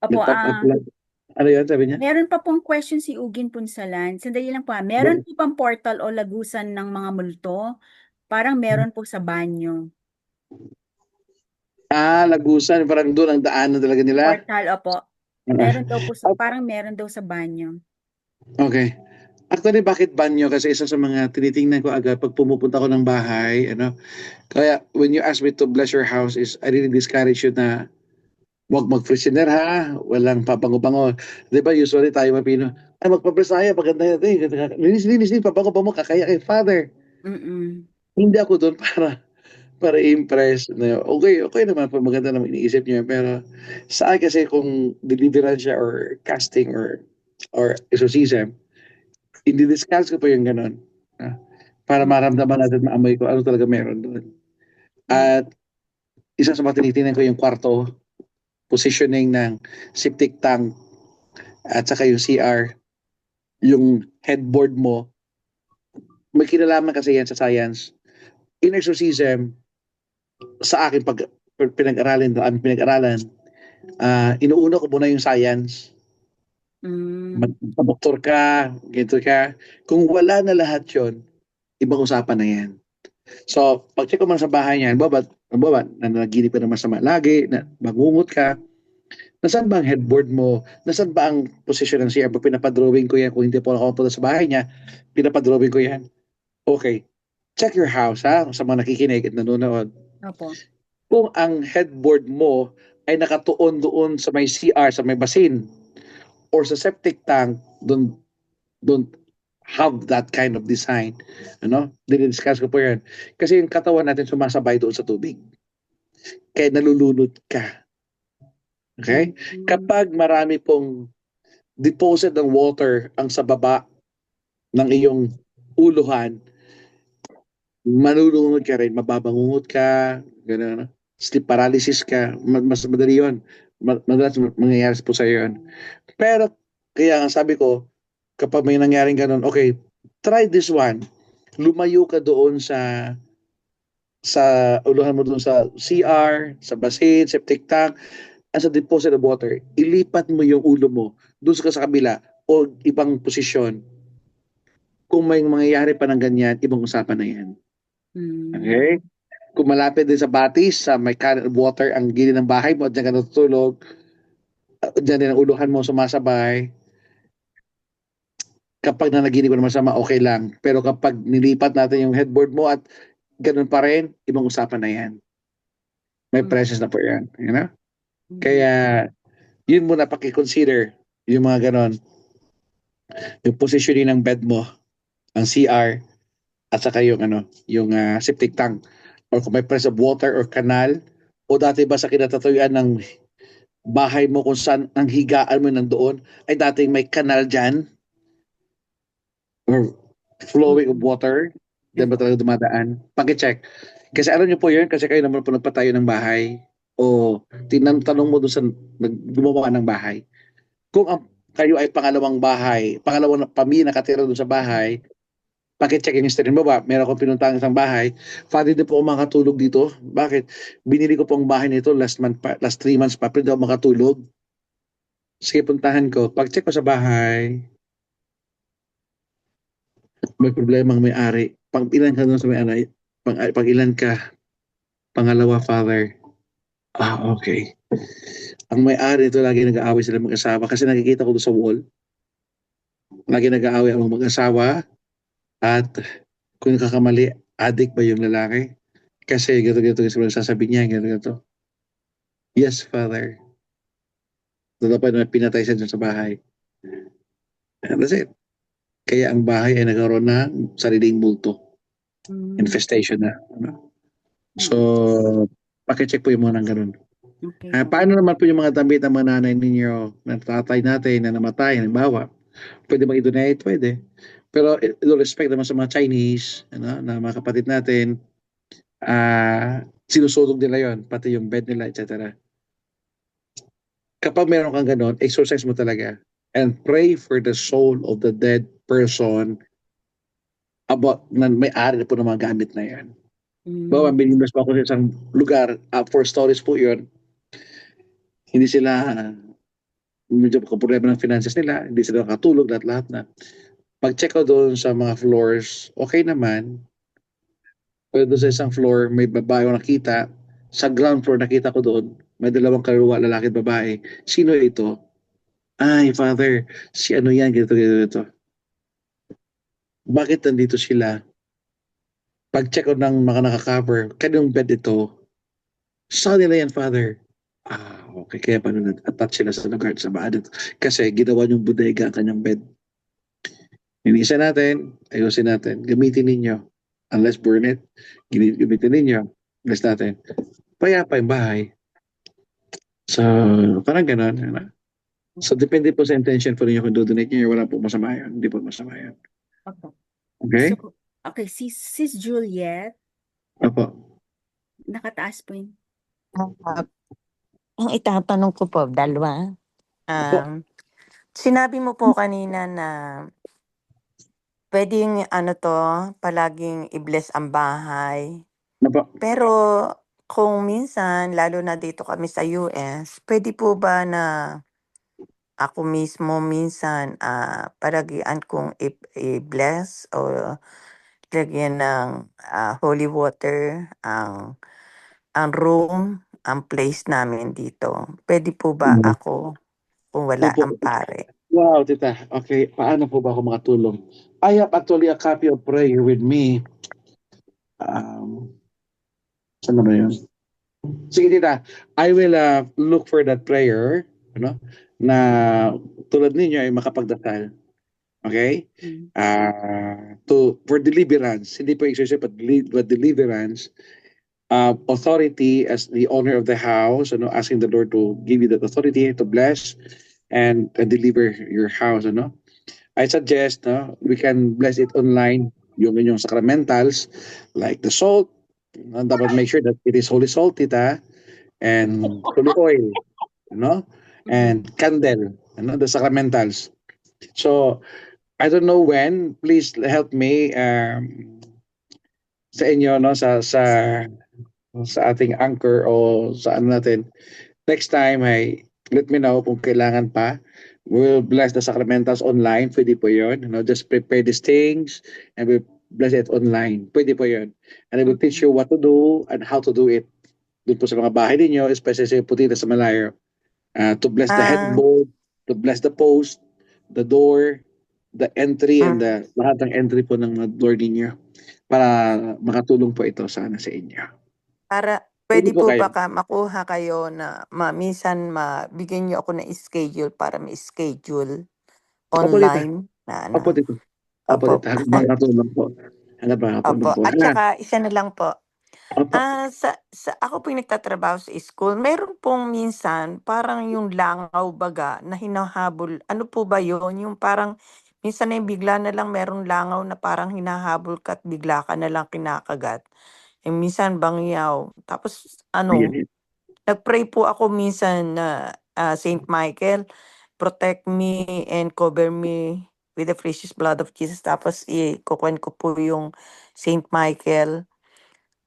Opo, Nag-pop up lang. Ano yun sabi niya? meron pa pong question si Ugin Punsalan. Sandali lang po. Meron po bang portal o lagusan ng mga multo? Parang meron po sa banyo. Lagusan. Parang doon ang daanan talaga nila. Portal, opo. Meron daw po parang meron daw sa banyo. Okay. Actually, bakit banyo? Kasi isa sa mga tinitingnan ko agad pag pumupunta ko ng bahay, ano. Kaya when you ask me to bless your house is I really discourage you na huwag mag-freshener ha, walang pabango-bango. 'Di ba usually tayo mapino, ay magpa-bless tayo, paganda yun, linis, pabango-bango, kakaya kay Father. Mm-mm. Hindi ako doon para impress na okay naman po, maganda naman iniisip niyo, pero sa akin kasi kung deliverance siya or casting or exorcism, i-discuss ko po yung ganun. Para maramdaman natin, maamoy ko ano talaga meron doon. At isa sa mga tinitingnan ko yung kwarto, positioning ng septic tank at saka yung CR, yung headboard mo, may kinalaman kasi yan sa science. In exorcism, sa akin pag pinag-aralan, inuuna ko muna yung science. Magpa-doktor ka, ganito ka. Kung wala na lahat yon, ibang usapan na yan. So, pag-check ko man sa bahay niya, nanaginip ka naman sa lagi, na mangungot ka, nasaan ba ang headboard mo? Nasaan ba ang position ng CR? Pinapadrawing ko yan. Kung hindi po ako pupunta sa bahay niya, pinapadrawing ko yan. Okay. Check your house, ha? Sa mga nakikinig at nanonood. Opo. Kung ang headboard mo ay nakatuon doon sa may CR, sa may basin, or sa septic tank, don't have that kind of design. Ano? Dinidiscuss ko po yan. Kasi yung katawan natin sumasabay doon sa tubig. Kaya nalulunod ka. Okay? Kapag marami pong deposit ng water ang sa baba ng iyong uluhan, manulunod ka rin, mababangungot ka, gano'n, sleep paralysis ka, mas madali yun. Madalas mangyayari po sa iyo yun. Pero, kaya nga sabi ko, kapag may nangyaring gano'n, okay, try this one. Lumayo ka doon sa uluhan mo doon sa CR, sa basin, septic tank, as a deposit of water, ilipat mo yung ulo mo doon sa kabila o ibang posisyon. Kung may mangyayari pa ng ganyan, ibang usapan na yan. Okay? Kung malapit din sa batis, sa may current water ang gilid ng bahay mo at dyan ka natutulog, dyan din ang uluhan mo sumasabay, kapag nanaginip ka ng masama, okay lang. Pero kapag nilipat natin yung headboard mo at ganun pa rin, ibang usapan na yan. May Mm. presence na po yan. You know? Mhm. Kaya, yun muna paki-consider yung mga ganon. Yung positioning ng bed mo, ang CR, at saka yung yung septic tank. Or kung may press of water or kanal, o dati ba sa kinatatuyuan ng bahay mo kung saan ang higaan mo nandoon, ay dating may kanal dyan, or flowing of Mhm. water, diyan ba Opo. talaga dumadaan? Paki-check. Kasi alam niyo po yun, kasi kayo naman po nagpatayo ng bahay, o tinanong mo doon sa gumawa ng bahay. Kung kayo ay pangalawang bahay, pangalawang pamilya nakatira doon sa bahay, paki-check yung history mo ba? Meron akong pinuntang isang bahay. Father, din po ako makatulog dito. Bakit? Binili ko po ang bahay nito last month pa, last 3 months pa, pero hindi ako makatulog. Sige, puntahan ko. Pag-check ko sa bahay, may problema ang may-ari. Pag ilan ka doon sa may-ari, pag ilan ka, pangalawa, father. Okay. Ang may-ari nito, lagi nag-aaway sila mag-asawa kasi nakikita ko doon sa wall. Lagi nag-aaway ang mag-asawa at kung nakakamali, adik ba yung lalaki? Kasi gato-gato kasi sasabihin niya, gato-gato. Yes, father. Dapat na pinatay siya dyan sa bahay. And that's it. Kaya ang bahay ay nagkaroon ng sariling multo. Mm. Infestation na. So, pakicheck po yung mga nang ganun. Okay. Paano naman po yung mga damit ng mga nanay ninyo, ng tatay natin na namatay, halimbawa? Pwede bang i-donate? Pwede. Pero with respect naman sa mga Chinese, na mga kapatid natin, sinusunog nila yon, pati yung bed nila, etc. Kapag meron kang ganon, exercise mo talaga and pray for the soul of the dead person about na may-ari na po ng mga gamit na yan. Bawa, Mm. binibas pa ako sa isang lugar, for stories po yun, hindi sila, medyo problema ng finances nila, hindi sila nakatulog, lahat na. Pag-check ko doon sa mga floors, okay naman. Pero doon sa isang floor, may babae ko nakita. Sa ground floor, nakita ko doon, may dalawang kaluluwa, lalaki at babae. Sino ito? Ay, father, si ano yan, ganito, ganito, ganito. Bakit nandito sila? Pag-check ko ng mga nakakover, kanyung bed ito, sa nila yan, father. Okay, kaya paano nag-attach sila sa lugar sa bahay dito? Kasi ginawa yung bodega ang kanyang bed. Inisa natin, ayusin natin, gamitin ninyo. Unless burn it, gamitin ninyo. Unless natin. Payapa yung bahay. So, parang ganon. So, depende po sa intention po ninyo kung do-donate nyo, wala po masama yun. Hindi po masama yun. Opo. Okay? So, okay, Sis Juliet, Opo. nakataas po yun. Ang itatanong ko po, dalawa. Opo. Sinabi mo po kanina na pwedeng palaging i-bless ang bahay. Opo. Pero kung minsan, lalo na dito kami sa US, pwede po ba na ako mismo minsan palagian kong i-bless o lagyan ng holy water ang room, ang place namin dito. Pwede po ba ako kung wala Opo. ang pare? Wow, tita. Okay, paano po ba ako makatulong? I have actually a copy of prayer with me. Saan na ba yun? Sige, tita. I will look for that prayer, na tulad ninyo ay makapagdasal. Okay? Mm. For deliverance, hindi po exercise, but deliverance, authority as the owner of the house, asking the Lord to give you that authority to bless and deliver your house, I suggest, we can bless it online, yung inyong sacramentals, like the salt, dapat make sure that it is holy salt, tita, and holy oil, and candle, the sacramentals. So, I don't know when, please help me sa inyo, sa ating anchor o sa natin. Next time, let me know kung kailangan pa. We'll bless the sacramentals online. Pwede po yun. Just prepare these things and we'll bless it online. Pwede po yun. And I will teach you what to do and how to do it. Doon po sa mga bahay ninyo, especially sa Putita sa Malayo. To bless the headboard, to bless the post, the door, the entry and Mm. lahat ng entry po ng mga Lord ninyo para makatulong po ito sana sa inyo. Para Pwede pwede po po kayo. ba makuha kayo na minsan mabigyan niyo ako ng schedule para ma-schedule Opo, tita. online na Opo, ano? tita. Opo, Opo. tita. Hanggang makatulong po. Hanggang makatulong Opo. po. At saka isa na lang po. Opo. Sa ako po yung nagtatrabaho sa school, meron pong minsan parang yung langaw baga na hinahabol. Ano po ba yun? Yung parang minsan na yung bigla na lang merong langaw na parang hinahabol ka at bigla ka na lang kinakagat. Eh, minsan bangyaw. Tapos Ayan, ano, ayan. nag-pray po ako minsan na Saint Michael, protect me and cover me with the precious blood of Jesus. Tapos kukuhan ko po yung Saint Michael,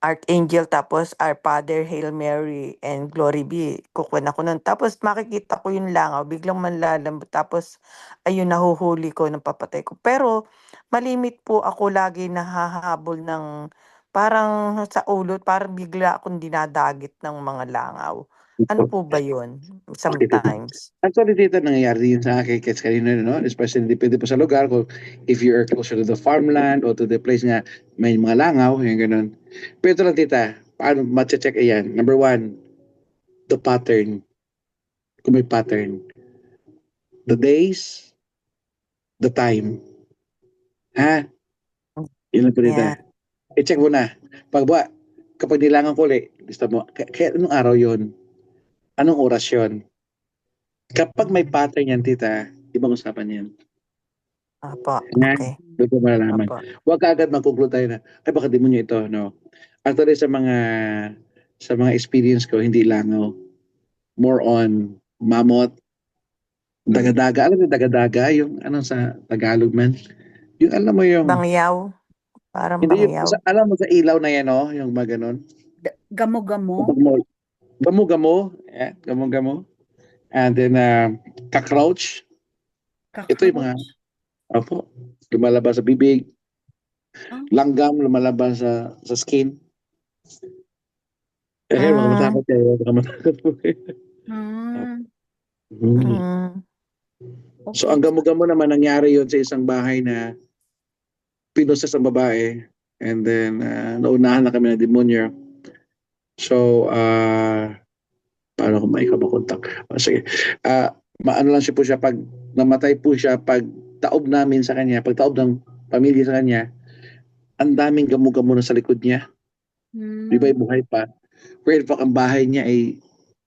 Archangel, tapos Our Father, Hail Mary, and Glory be. Kukuha ako nun. Tapos makikita ko yung langaw, biglang manlalambot. Tapos, ayun, nahuhuli ko, napapatay ko. Pero, malimit po ako lagi nahahabol ng parang sa ulo, parang bigla akong dinadagit ng mga langaw. Ano po ba yun? Okay, tita. Sometimes. Actually, tita, nangyayari yun sa akin kahit kanina, no? Especially, depende po sa lugar. Kung if you are closer to the farmland or to the place nga may mga langaw, yung ganun. Pero ito lang, tita, paano ma-check yan? Number one, the pattern. Kung may pattern. The days, the time. Ha? Yun lang po, Yeah. tita. I-check mo na. Kapag nilangan ko ulit, gusto mo, kaya anong araw yon? Anong oras yon? Kapag may pattern yan, tita, ibang usapan yan. Opo. Nga, Okay. doon ko malalaman. Opo. Huwag ka agad mag-conclude tayo na, ay baka demonyo ito, no? Actually, sa mga experience ko, hindi langaw. More on mamot, dagadaga. Alam mo yung dagadaga? Yung ano sa Tagalog man? Yung alam mo yung, Bangyaw. Parang hindi yung, bangyaw. alam mo sa ilaw na yan, no? Yung mga ganun. Gamo-gamo. Gamo-gamo. Yeah, gamo-gamo. And then, cockroach. Ito yung mga, opo, lumalabas sa bibig. Ah. Langgam, lumalabas sa skin. Eh, mga Ah. matakot kayo. Baka matakot po kayo. Hmm. Mm. So, Okay. ang gamo-gamo naman, nangyari yon sa isang bahay na pinoses ang babae. And then, naunahan na kami ng demonyo. So, paano kung may makontak? Sige. Maano lang siya po siya, pag namatay po siya, pag taob namin sa kanya, pag taob ng pamilya sa kanya, ang daming gamo-gamo na sa likod niya. Di ba, buhay pa. Pero in fact, ang bahay niya ay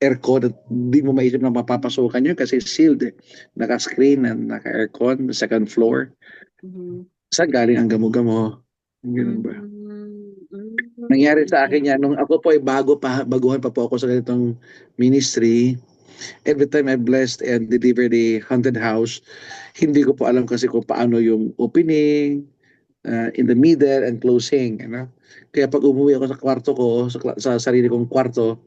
aircon at di mo maisip na mapapasukan yun kasi sealed eh. Naka-screen and naka-aircon, second floor. Mhm. Saan galing ang gamo-gamo? Ganun ba? Mm. Nangyari sa akin yan, nung ako po ay baguhan pa po ako sa ganitong ministry, every time I blessed and delivered the haunted house, hindi ko po alam kasi kung paano yung opening, in the middle and closing. Ano? Kaya pag umuwi ako sa kwarto ko, sa sarili kong kwarto,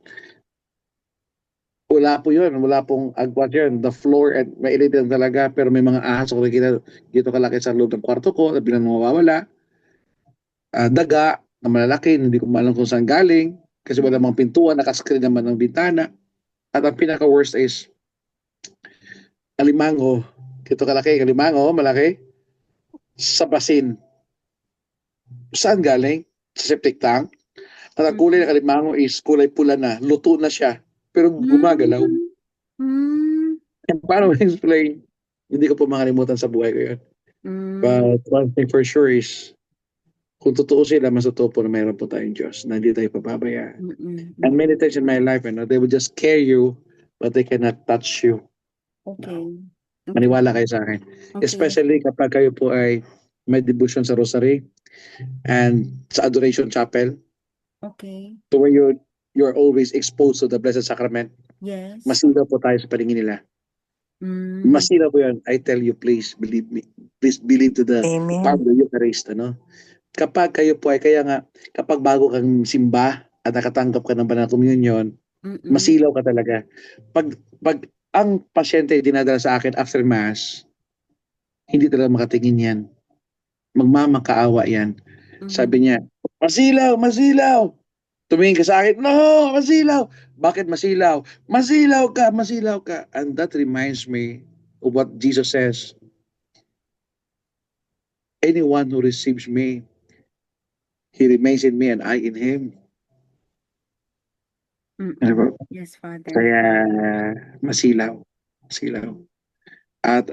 wala po yun. Wala pong agwat yun. The floor, and mainit lang talaga, pero may mga ahas ako nakikita dito kalaki sa loob ng kwarto ko, na bilang mawawala. Daga na malalaki, hindi ko maalam kung saan galing, kasi wala mga pintuan, nakaskrin naman ng bintana. At ang pinaka-worst is, alimango. Dito kalaki, alimango, malaki, sa basin. Saan galing? Sa septic tank. At ang kulay ng alimango is kulay pula na, luto na siya, pero gumagalaw. And paano explain? Hindi ko po makalimutan sa buhay ko yun. But one thing for sure is, kung totoo sila, mas totoo po na mayroon po tayong Diyos, na hindi tayo pababayaan. And many times in my life, they will just scare you, but they cannot touch you. Okay. Maniwala kayo sa akin. Okay. Especially kapag kayo po ay may devotion sa rosary and sa adoration chapel, Okay. to where you're always exposed to the Blessed Sacrament, Yes. masira po tayo sa paningin nila. Masira po yan. I tell you, please believe me. Please believe to the Amen. power of the Eucharist. Ano? Kapag kayo po ay, kaya nga, kapag bago kang simba at nakatanggap ka ng banal communion, masilaw ka talaga. Pag ang pasyente ay dinadala sa akin after mass, hindi talaga makatingin yan. Magmamakaawa yan. Sabi niya, masilaw, masilaw. Tumingin ka sa akin, no, masilaw. Bakit masilaw? Masilaw ka, masilaw ka. And that reminds me of what Jesus says. anyone who receives me, he remains in me and I in him. Ano po? Yes, Father. Kaya masilaw. Masilaw. At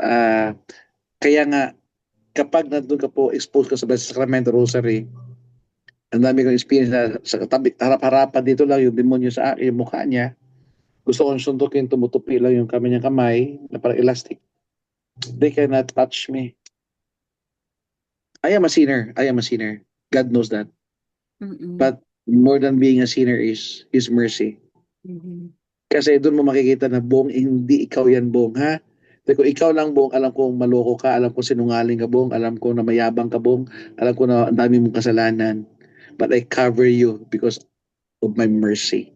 kaya nga, kapag nandun ka po, exposed ka sa Blessed Sacrament Rosary, ang dami kong experience na sa katabi, harap-harapan dito lang yung demonyo sa akin, yung mukha niya. Gusto kong suntukin, tumutupi lang yung kami niyang kamay na parang elastic. They cannot touch me. I am a sinner. I am a sinner. God knows that. But more than being a sinner is His mercy. Kasi doon mo makikita na, Bong, hindi ikaw yan, Bong, ha? Pero kung ikaw lang, Bong, alam kong maloko ka, alam kong sinungaling ka, Bong, alam ko na mayabang ka, Bong, alam ko na ang dami mong kasalanan. But I cover you because of my mercy.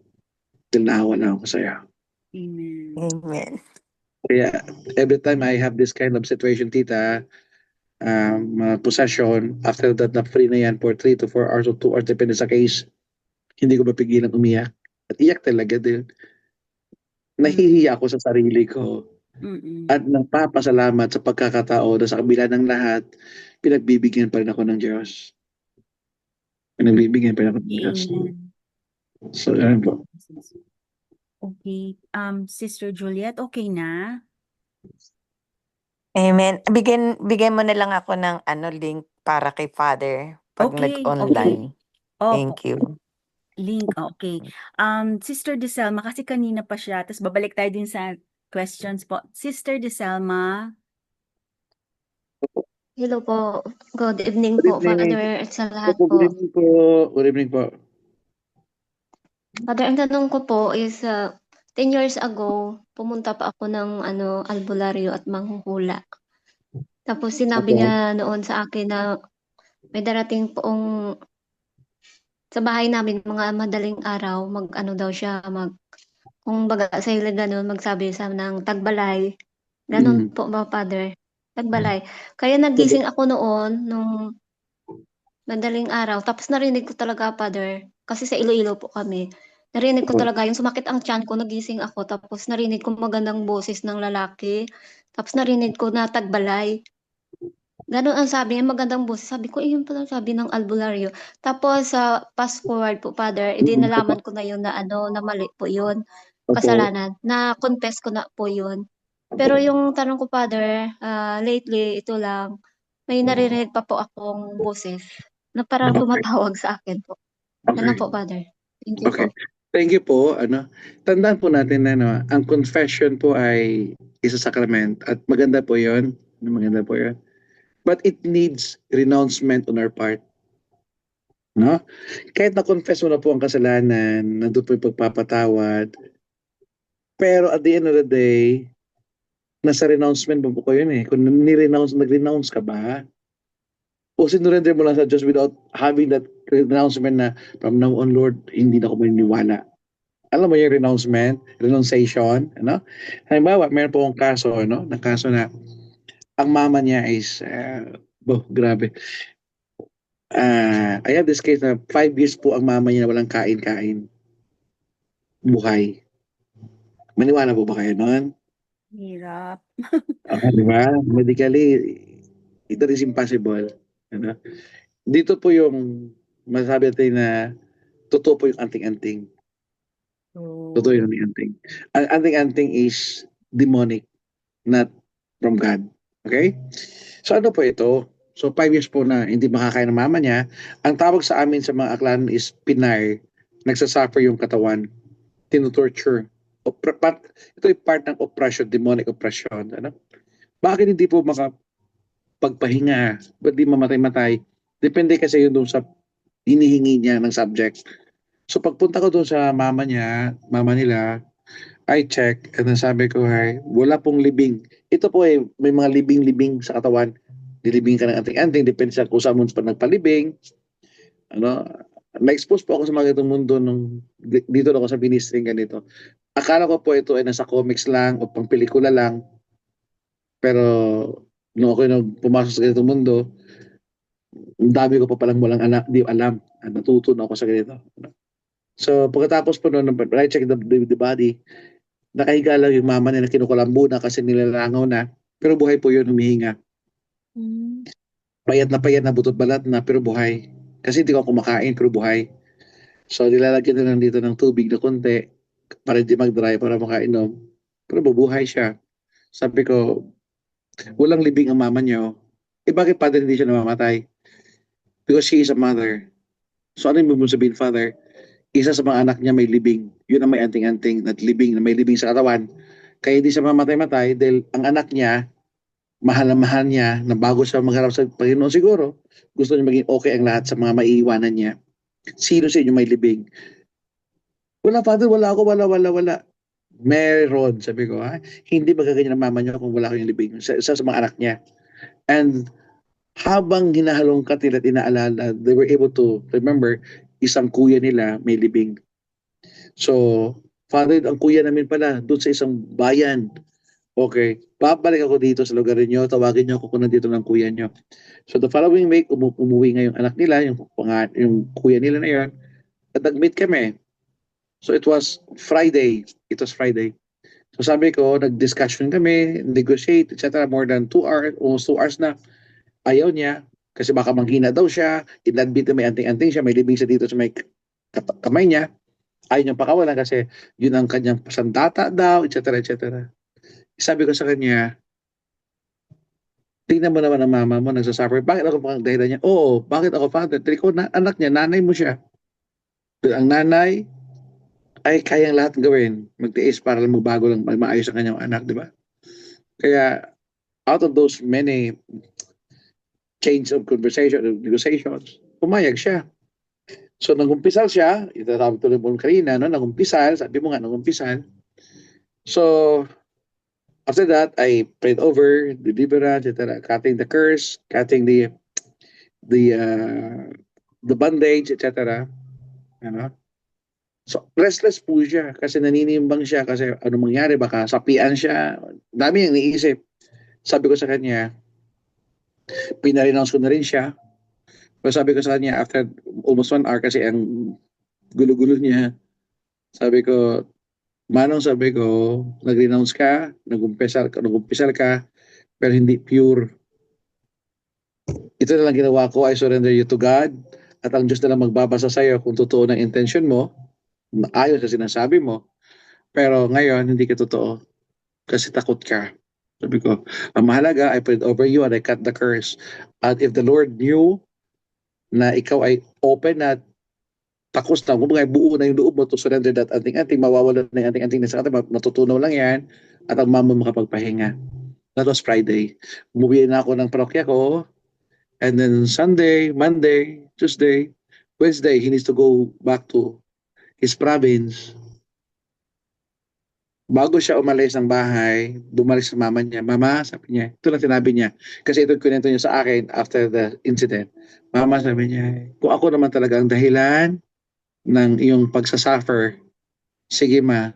Till naawa na ako sa'yo. Amen. Amen. Kaya every time I have this kind of situation, tita, possession, after that na free na yan for 3 to 4 hours or 2 hours, depende sa case, hindi ko mapigilan umiyak. At iyak talaga din. Nahihiya ako sa sarili ko. At nagpapasalamat sa pagkakatao na sa kabila ng lahat, pinagbibigyan pa rin ako ng Diyos. Pinagbibigyan pa rin ako ng Diyos. Amen. So, ano po. Okay. Sister Juliet, okay na? Amen. Bigyan mo na lang ako ng link para kay Father pag Okay, nag-online. Opo, Thank you. link, okay. Sister Deselma, kasi kanina pa siya, tapos babalik tayo din sa questions po. Sister Deselma, Hello po. Good evening Good po, evening. Father, at sa lahat Good po. evening po. Good evening po. Father, ang tanong ko po is, 10 years ago, pumunta pa ako ng albularyo at manghuhula. Tapos sinabi Opo. niya noon sa akin na may darating poong sa bahay namin mga madaling araw, daw siya, kung baga sa ila ganun, magsabi sa ng tagbalay. Ganun po ba, Father? Tagbalay. Kaya nagising ako noon, nung madaling araw. Tapos narinig ko talaga, Father, kasi sa Iloilo po kami. Narinig ko talaga yung sumakit ang tiyan ko, nagising ako. Tapos narinig ko magandang boses ng lalaki. Tapos narinig ko na tagbalay. Ganun ang sabi niya, magandang boses. Sabi ko, yun pala sabi ng albularyo. Tapos sa fast forward po, Father, nalaman ko na yun na na mali po yun. Kasalanan. Na-confess ko na po yun. Pero yung tanong ko, Father, lately, ito lang, may naririnig pa po akong boses na parang tumatawag sa akin po. Ano Okay. po, Father? Thank you Okay. po. Thank you po. Tandaan po natin na ang confession po ay isa sacrament at maganda po 'yon. Maganda po 'yon. But it needs renouncement on our part. No? Kahit na-confess mo na po ang kasalanan, nandun po yung pagpapatawad. Pero at the end of the day, nasa renouncement po ko yun eh. Kung nag-renounce ka ba? O sinurrender mo lang sa Diyos without having that renouncement na from now on, Lord, hindi na ako maniniwala. Alam mo yung renunciation, ano? Halimbawa, meron po akong kaso, ng kaso na ang mama niya is, grabe. I have this case na 5 years po ang mama niya na walang kain-kain. Buhay. Maniwala po ba kayo noon? hirap. Di ba? Medically, that is impossible. Ano? Dito po yung masabi natin na totoo po yung anting-anting. Totoo yung anting-anting. Ang anting-anting is demonic, not from God. Okay? So ano po ito? So 5 years po na hindi makakain ng mama niya. Ang tawag sa amin sa mga aklan is pinar. Nagsasuffer yung katawan. Tinutorture. Ito ay part ng oppression, demonic oppression. Ano? Bakit hindi po makapagpahinga? Ba't di mamatay-matay? Depende kasi yun doon sa hinihingi niya ng subject. So pagpunta ko doon sa mama nila, I check, and sabi ko, wala pong libing. Ito po may mga libing-libing sa katawan. Dilibing ka ng anting-anting, depende sa kung saan mo pa nagpalibing. Na-expose po ako sa mga itong mundo dito ako sa ministry ganito. Akala ko po ito ay nasa comics lang o pang pelikula lang. Pero nung ako pumasok sa ganitong mundo, ang dami ko pa palang walang di alam. Natuto na ako sa ganito. So pagkatapos po noon, I check the body, nakahiga lang yung mama niya na kinukulambo na kasi nilalangaw na. Pero buhay po yun, humihinga. payat na butot balat na pero buhay. Kasi hindi ko kumakain pero buhay. So nilalagyan na lang dito ng tubig na konti para hindi mag-dry para makainom. Pero bubuhay siya. Sabi ko, walang libing ang mama niyo. Eh bakit father hindi siya namamatay? Because she is a mother. So ano yung sabihin, father? Isa sa mga anak niya may libing. Yun ang may anting-anting na libing, na may libing sa katawan. Kaya hindi siya mamatay-matay dahil ang anak niya, mahal na mahal niya, na bago siya magharap sa Panginoon siguro, gusto niya maging okay ang lahat sa mga maiiwanan niya. Sino sa inyo may libing? Wala, father, wala ako, wala. Meron, sabi ko, ha? Hindi magaganyan ang mama niyo kung wala kayong libing. Isa sa mga anak niya. And habang hinahalongkat nila at inaalala, they were able to remember, isang kuya nila may libing. So, father, ang kuya namin pala, doon sa isang bayan. Okay, babalik ako dito sa lugar niyo, tawagin niyo ako kung nandito ng kuya niyo. So the following week, umuwi nga yung anak nila, yung kuya nila na yun, at nag-meet kami. So it was Friday. So sabi ko, nag-discussion kami, negotiate, etc. More than 2 hours, almost 2 hours na. Ayaw niya, kasi baka manghina daw siya, inadmit na may anting-anting siya, may libing siya dito sa may kamay niya. Ayaw niyang pakawalan kasi yun ang kanyang pasandata daw, etc. Sabi ko sa kanya, tingnan mo naman ang mama mo nagsasuffer. Bakit ako pang dahilan niya? Oo, bakit ako father? Tiri ko, anak niya, nanay mo siya. Ang nanay ay kayang lahat gawin. Magtiis para lang magbago lang, maayos ang kanyang anak, di ba? Kaya, out of those many change of conversation, negotiations, pumayag siya. So, nagumpisal siya, ito sabi tuloy mo kanina, no? Nagumpisal, sabi mo nga, nagumpisal. So, after that, I prayed over deliverance, etc. Cutting the curse, cutting the bandage, etc. Ano? So, restless po siya kasi naninimbang siya kasi ano mangyari, baka sapian siya. Dami yung iniisip. Sabi ko sa kanya, pinarenounce ko na rin siya. Pero sabi ko sa kanya, after almost 1 hour kasi ang gulo-gulo niya, sabi ko, Manong, sabi ko, nag-renounce ka, nag-umpisal ka, pero hindi pure. Ito na lang ginawa ko, I surrender you to God, at ang Diyos na lang magbabasa sa iyo kung totoo ng intention mo, ayos sa sinasabi mo, pero ngayon, hindi ka totoo, kasi takot ka. Sabi ko, ang mahalaga, I prayed over you and I cut the curse. At if the Lord knew na ikaw ay open at takos na, kung buo na yung loob mo to surrender that anting-anting, mawawala na yung anting-anting na sa atin, matutunaw lang yan, at ang mama makapagpahinga. That was Friday. Umuwi na ako ng parokya ko, and then Sunday, Monday, Tuesday, Wednesday, he needs to go back to his province. Bago siya umalis ng bahay, bumalik sa mama niya. Mama, sabi niya, ito lang sinabi niya. Kasi ito kwento niya sa akin after the incident. Mama, sabi niya, kung ako naman talaga ang dahilan ng iyong pagsasuffer, sige ma,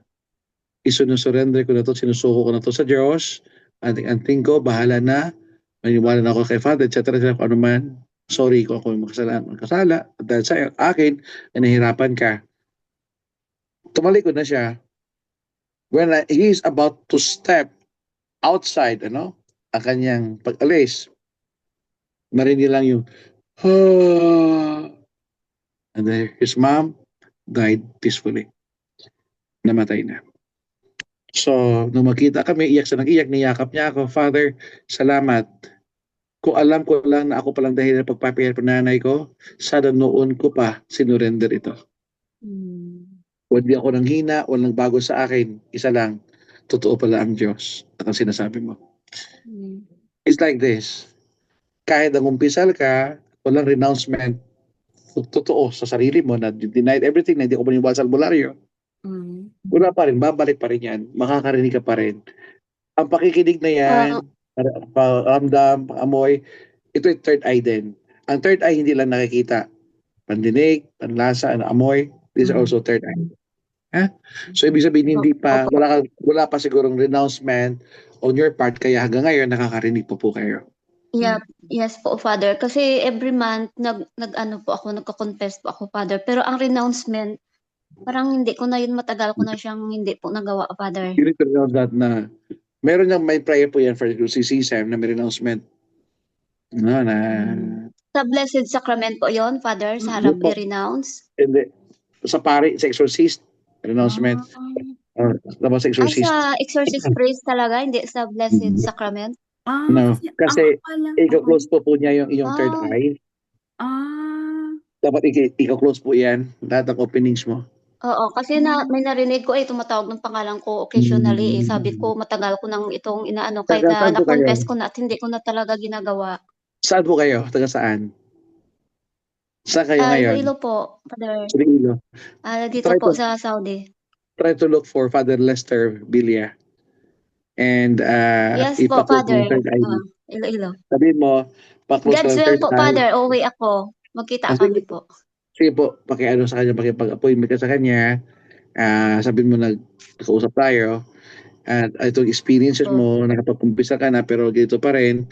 isunusurrender ko na to, sinusuko ko na to sa Diyos, anting-anting ko, bahala na, maniwala na ako kay Father, etc. Kung ano man, sorry kung ako magkasala, at dahil sa akin, nahihirapan ka. Tumalikod na siya. When he is about to step outside, ang kanyang pag-alis, marinig lang yung, and then his mom died peacefully. Namatay na. So, nung makita kami, iyak siya ng iyak, niyakap niya ako, Father, salamat. Kung alam ko lang na ako palang dahil ng pagpapahirap ng nanay ko, sana noon ko pa sinurrender ito. Hindi ako nang hina, walang bago sa akin. Isa lang, totoo pala ang Diyos at ang sinasabi mo. It's like this. Kahit ang umpisal ka, walang renouncement, totoo sa sarili mo na denied everything na hindi ko maniwala sa albularyo. Wala pa rin, babalik pa rin yan. Makakarinig ka pa rin. Ang pakikinig na yan, paramdam, amoy, ito yung third eye din. Ang third eye hindi lang nakikita. Pandinig, panlasa, amoy, these are also third eye. So ibig sabihin hindi pa, wala pa sigurong renouncement on your part, kaya hanggang ngayon nakakarinig po kayo. Yeah, yes po, Father. Kasi every month, nagko-confess po ako, Father. Pero ang renouncement, parang hindi ko na yun, matagal ko na siyang hindi po nagawa, Father. You need to know that na, meron nang may prayer po yan for si Sam na may renouncement. No, na Sa Blessed Sacrament po yon, Father, sa Hindi harap po. i-renounce? Hindi. Sa pari, sa exorcist, Ah, announcement. Tapos sa Ay, exorcist. sa exorcist priest talaga, hindi sa Blessed Sacrament? No. kasi ang Kasi, akala, i-close po niya yung iyong third Ah, eye. ah, Dapat i-close po yan. Lahat ng openings mo. oo, kasi may narinig ko tumatawag ng pangalan ko occasionally Sabi ko, matagal ko nang itong inaano, kahit Taga na saan po kayo? na-confess ko na at hindi ko na talaga ginagawa. Saan po kayo? Taga saan? Saan kayo ngayon? Iloilo po, Father. Sa Iloilo. Dito Try po to, sa Saudi. try to look for Father Lester Villa. And Yes po, ipa-close mo Father. yung third eye mo. Iloilo. Sabihin mo, pa-close ka God's ng will third po, eye. Father. Uuwi ako. Magkita Sige kami po. po. Sige po, pakiano sa kanya, pakipag-appointment ka sa kanya. Sabihin mo nagkausap tayo. At itong experiences Oh, mo, nakapag-umpisa ka na pero ganito pa rin.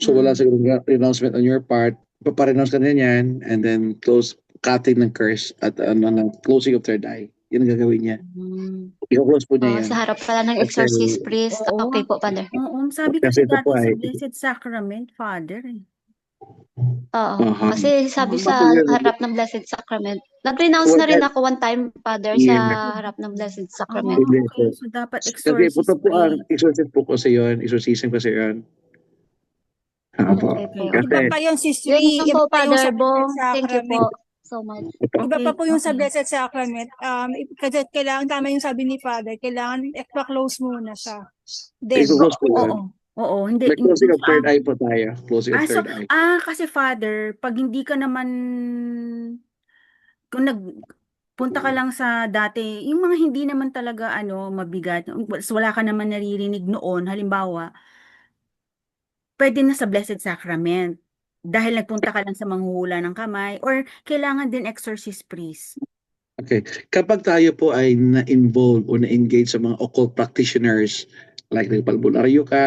So wala siguro renouncement on your part. Paparenounce ka na yan and then cutting ng curse at closing of third eye. Yan ang gagawin niya. I-close po niya yan. sa harap pala ng Kasi, exorcist priest. oo, Okay po, Father. sabi kasi kasi ito po dati sa ay, Blessed Sacrament, Father. Oo. uh Kasi sabi sa harap ng Blessed Sacrament. Nag-renounce well, na rin ako one time, Father, sa yeah, harap ng Blessed Ah, Sacrament. hindi okay. po. So, dapat Kasi ito exorcist po ang priest. exorcism po kasi yun. Exorcism kasi yun. Po. Okay po. Okay. Iba Kasi, pa yung sis Yun lang iba po, pa yung Father sa Blessed Bong. Thank you Sacrament. po so much. Iba Okay, pa po yung sa okay. Blessed Sacrament. Kasi kailangan, tama yung sabi ni Father, kailangan extra-close muna siya. Then, i-close po Oo, yun. oo, hindi, May closing of third eye po tayo. Closing of third eye. kasi Father, pag hindi ka naman, kung punta ka lang sa dati, yung mga hindi naman talaga, mabigat, wala ka naman naririnig noon, halimbawa, pwede na sa Blessed Sacrament. Dahil nagpunta ka lang sa manghuhula ng kamay, or kailangan din exorcist priest. Okay. Kapag tayo po ay na-involve o na-engage sa mga occult practitioners, like nagpalbunaryo ka,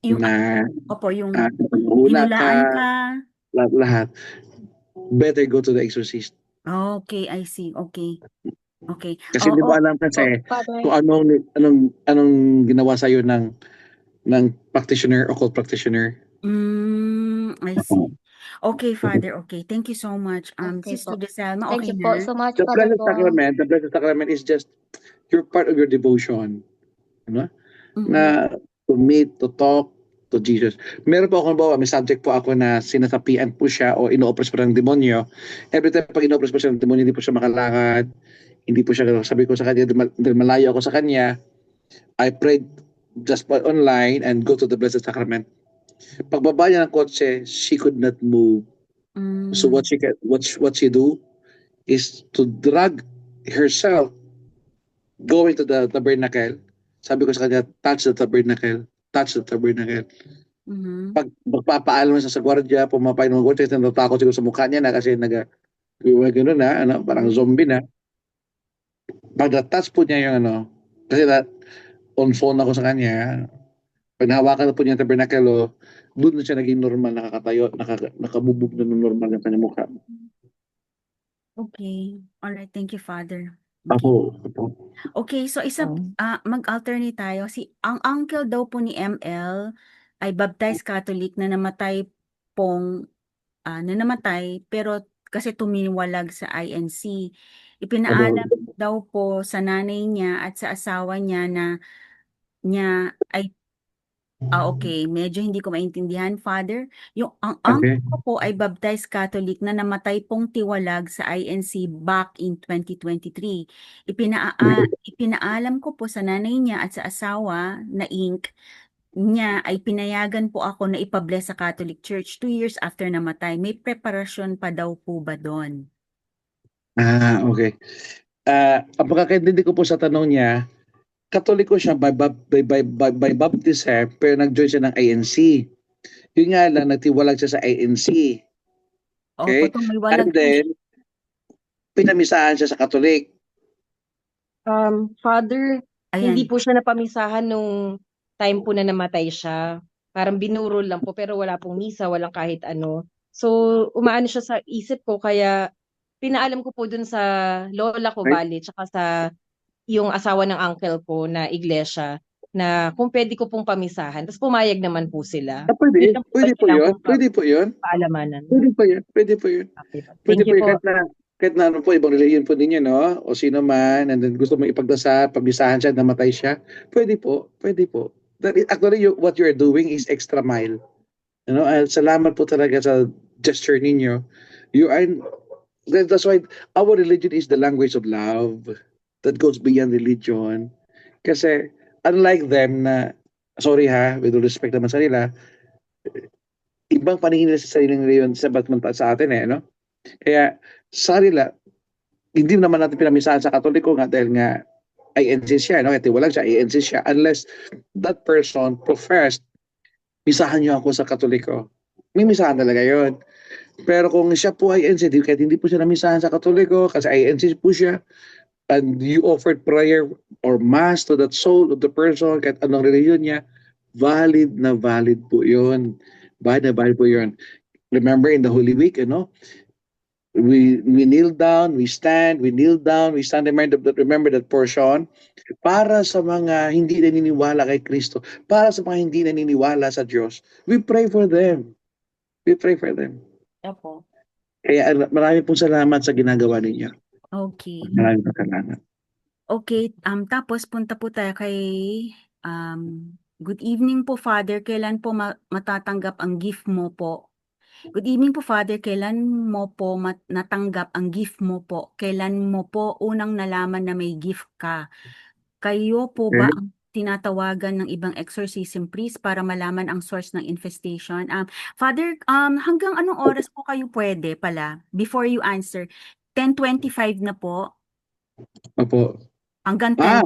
Yung, na yung hula hinulaan ka, ka. lahat, better go to the exorcist. Okay, I see. Okay. Okay. Kasi hindi mo alam kasi kung anong ginawa sa iyo ng practitioner, occult practitioner. I see. Okay, Father. Okay. Thank you so much. Okay Sister po. Deselma, Thank okay you po na? so much, The Father Blessed Sacrament is just your part of your devotion. Ano? Na to meet, to talk to Jesus. Meron po ako, may subject po ako na sinasapian po siya o ino-oppress po ng demonyo. Every time pag ino-oppress po siya ng demonyo, hindi po siya makalakad. Hindi po siya, sabi ko sa kanya, dahil malayo ako sa kanya, I prayed just online and go to the Blessed Sacrament. Pagbaba niya ng kotse, she could not move. So what she do is to drag herself going to the tabernacle. Sabi ko sa kanya, touch the tabernacle. Touch the tabernacle. Pag magpapaalam sa gwardiya, pumapay ng gwardiya, natatakot siguro sa mukha niya na kasi gano'n na, parang zombie na. Pag na-touch po niya yung kasi on phone ako sa kanya, pag nahawakan na po niya yung tabernacle, doon na siya naging normal, nakakatayo, nakabubog na ng normal yung kanyang mukha. Okay. All right. Thank you, Father. Ako. Okay, so mag-alternate tayo. Ang uncle daw po ni ML ay baptized Catholic na namatay pero kasi tuminiwalag sa INC. Ipinaalam daw po sa nanay niya at sa asawa niya na niya ay okay, medyo hindi ko maintindihan, Father. Ang uncle ko po ay baptized Catholic na namatay pong tiwalag sa INC back in 2023. Ipinaalam ko po sa nanay niya at sa asawa na niya ay pinayagan po ako na ipabless sa Catholic Church 2 years after namatay. May preparasyon pa daw po ba doon? Okay. Ang pagkakaintindi ko po sa tanong niya, Katoliko siya by baptism, pero nag-join siya ng INC. Yun nga lang, nagtiwalag siya sa INC. Okay? Opo, tumiwalag And po then, pinamisahan siya sa Katolik. Father, hindi Ayan. po siya napamisahan nung time po na namatay siya. Parang binurol lang po, pero wala pong misa, walang kahit ano. So, umaano siya sa isip ko, kaya pinaalam ko po dun sa lola ko, Right. bali, tsaka sa yung asawa ng uncle ko na iglesia, na kung pwede ko pong pamisahan. Tapos pumayag naman po sila. Pwede, Yun lang po pwede ba po kailangan yun. kong Pwede po yun. paalamanan? Pwede po yun. Pwede po yun. Okay po. Pwede Thank po you yun. po. Kahit na ano po, ibang religion po ninyo, no? O sino man, and then gusto mo ipagdasal, pagbisahan siya, namatay siya. Pwede po. Pwede po. Actually, what you're doing is extra mile. Salamat po talaga sa gesture ninyo. That's why our religion is the language of love that goes beyond religion. Kasi unlike them na, sorry ha, with all respect naman sa nila, ibang paningin nila sa sarili nila yun sa atin no? Kaya sa nila, hindi naman natin pinamisahan sa Katoliko nga dahil nga INC siya, no? Kaya walang siya, INC siya, unless that person professed, misahan niyo ako sa Katoliko. May misahan talaga yun. Pero kung siya po ay INC, kahit hindi po siya namisahan sa Katoliko, kasi INC po siya, and you offered prayer or mass to that soul of the person, kahit anong religion niya, valid na valid po yun. Valid na valid po yun. Remember in the Holy Week, we kneel down, we stand, we kneel down, we stand, remember that portion, para sa mga hindi naniniwala kay Kristo, para sa mga hindi naniniwala sa Diyos, we pray for them. We pray for them. Opo. Kaya marami pong salamat sa ginagawa ninyo. Okay. Maraming salamat. Okay, tapos punta po tayo kay good evening po, Father. Kailan po matatanggap ang gift mo po? Good evening po, Father. Kailan mo po natanggap ang gift mo po? Kailan mo po unang nalaman na may gift ka? Kayo po ba ang tinatawagan ng ibang exorcism priest para malaman ang source ng infestation? Father, hanggang anong oras po kayo pwede pala? Before you answer, 10:25 na po. Opo. Hanggang 10.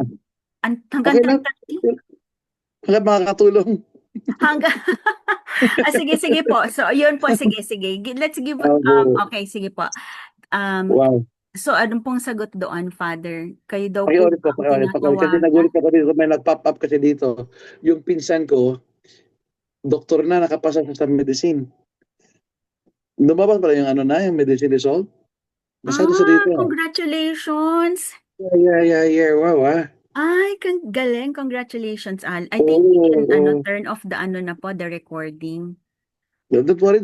Hanggang Okay lang. 10:30? Wala makakatulong. Hanggang sige po. So, yun po, sige. Let's give okay, sige po. Wow. So, anong pong sagot doon, Father? Kayo daw po Pakiulit po. ang Kasi nagulit ako dito, may nag-pop up kasi dito. Yung pinsan ko, doktor na, nakapasa sa medicine. Lumabas pala yung yung medicine result. Masado sa dito. Congratulations! Yeah. Wow, Ay, galing. Congratulations, Al. I think we can turn off the the recording. Don't worry.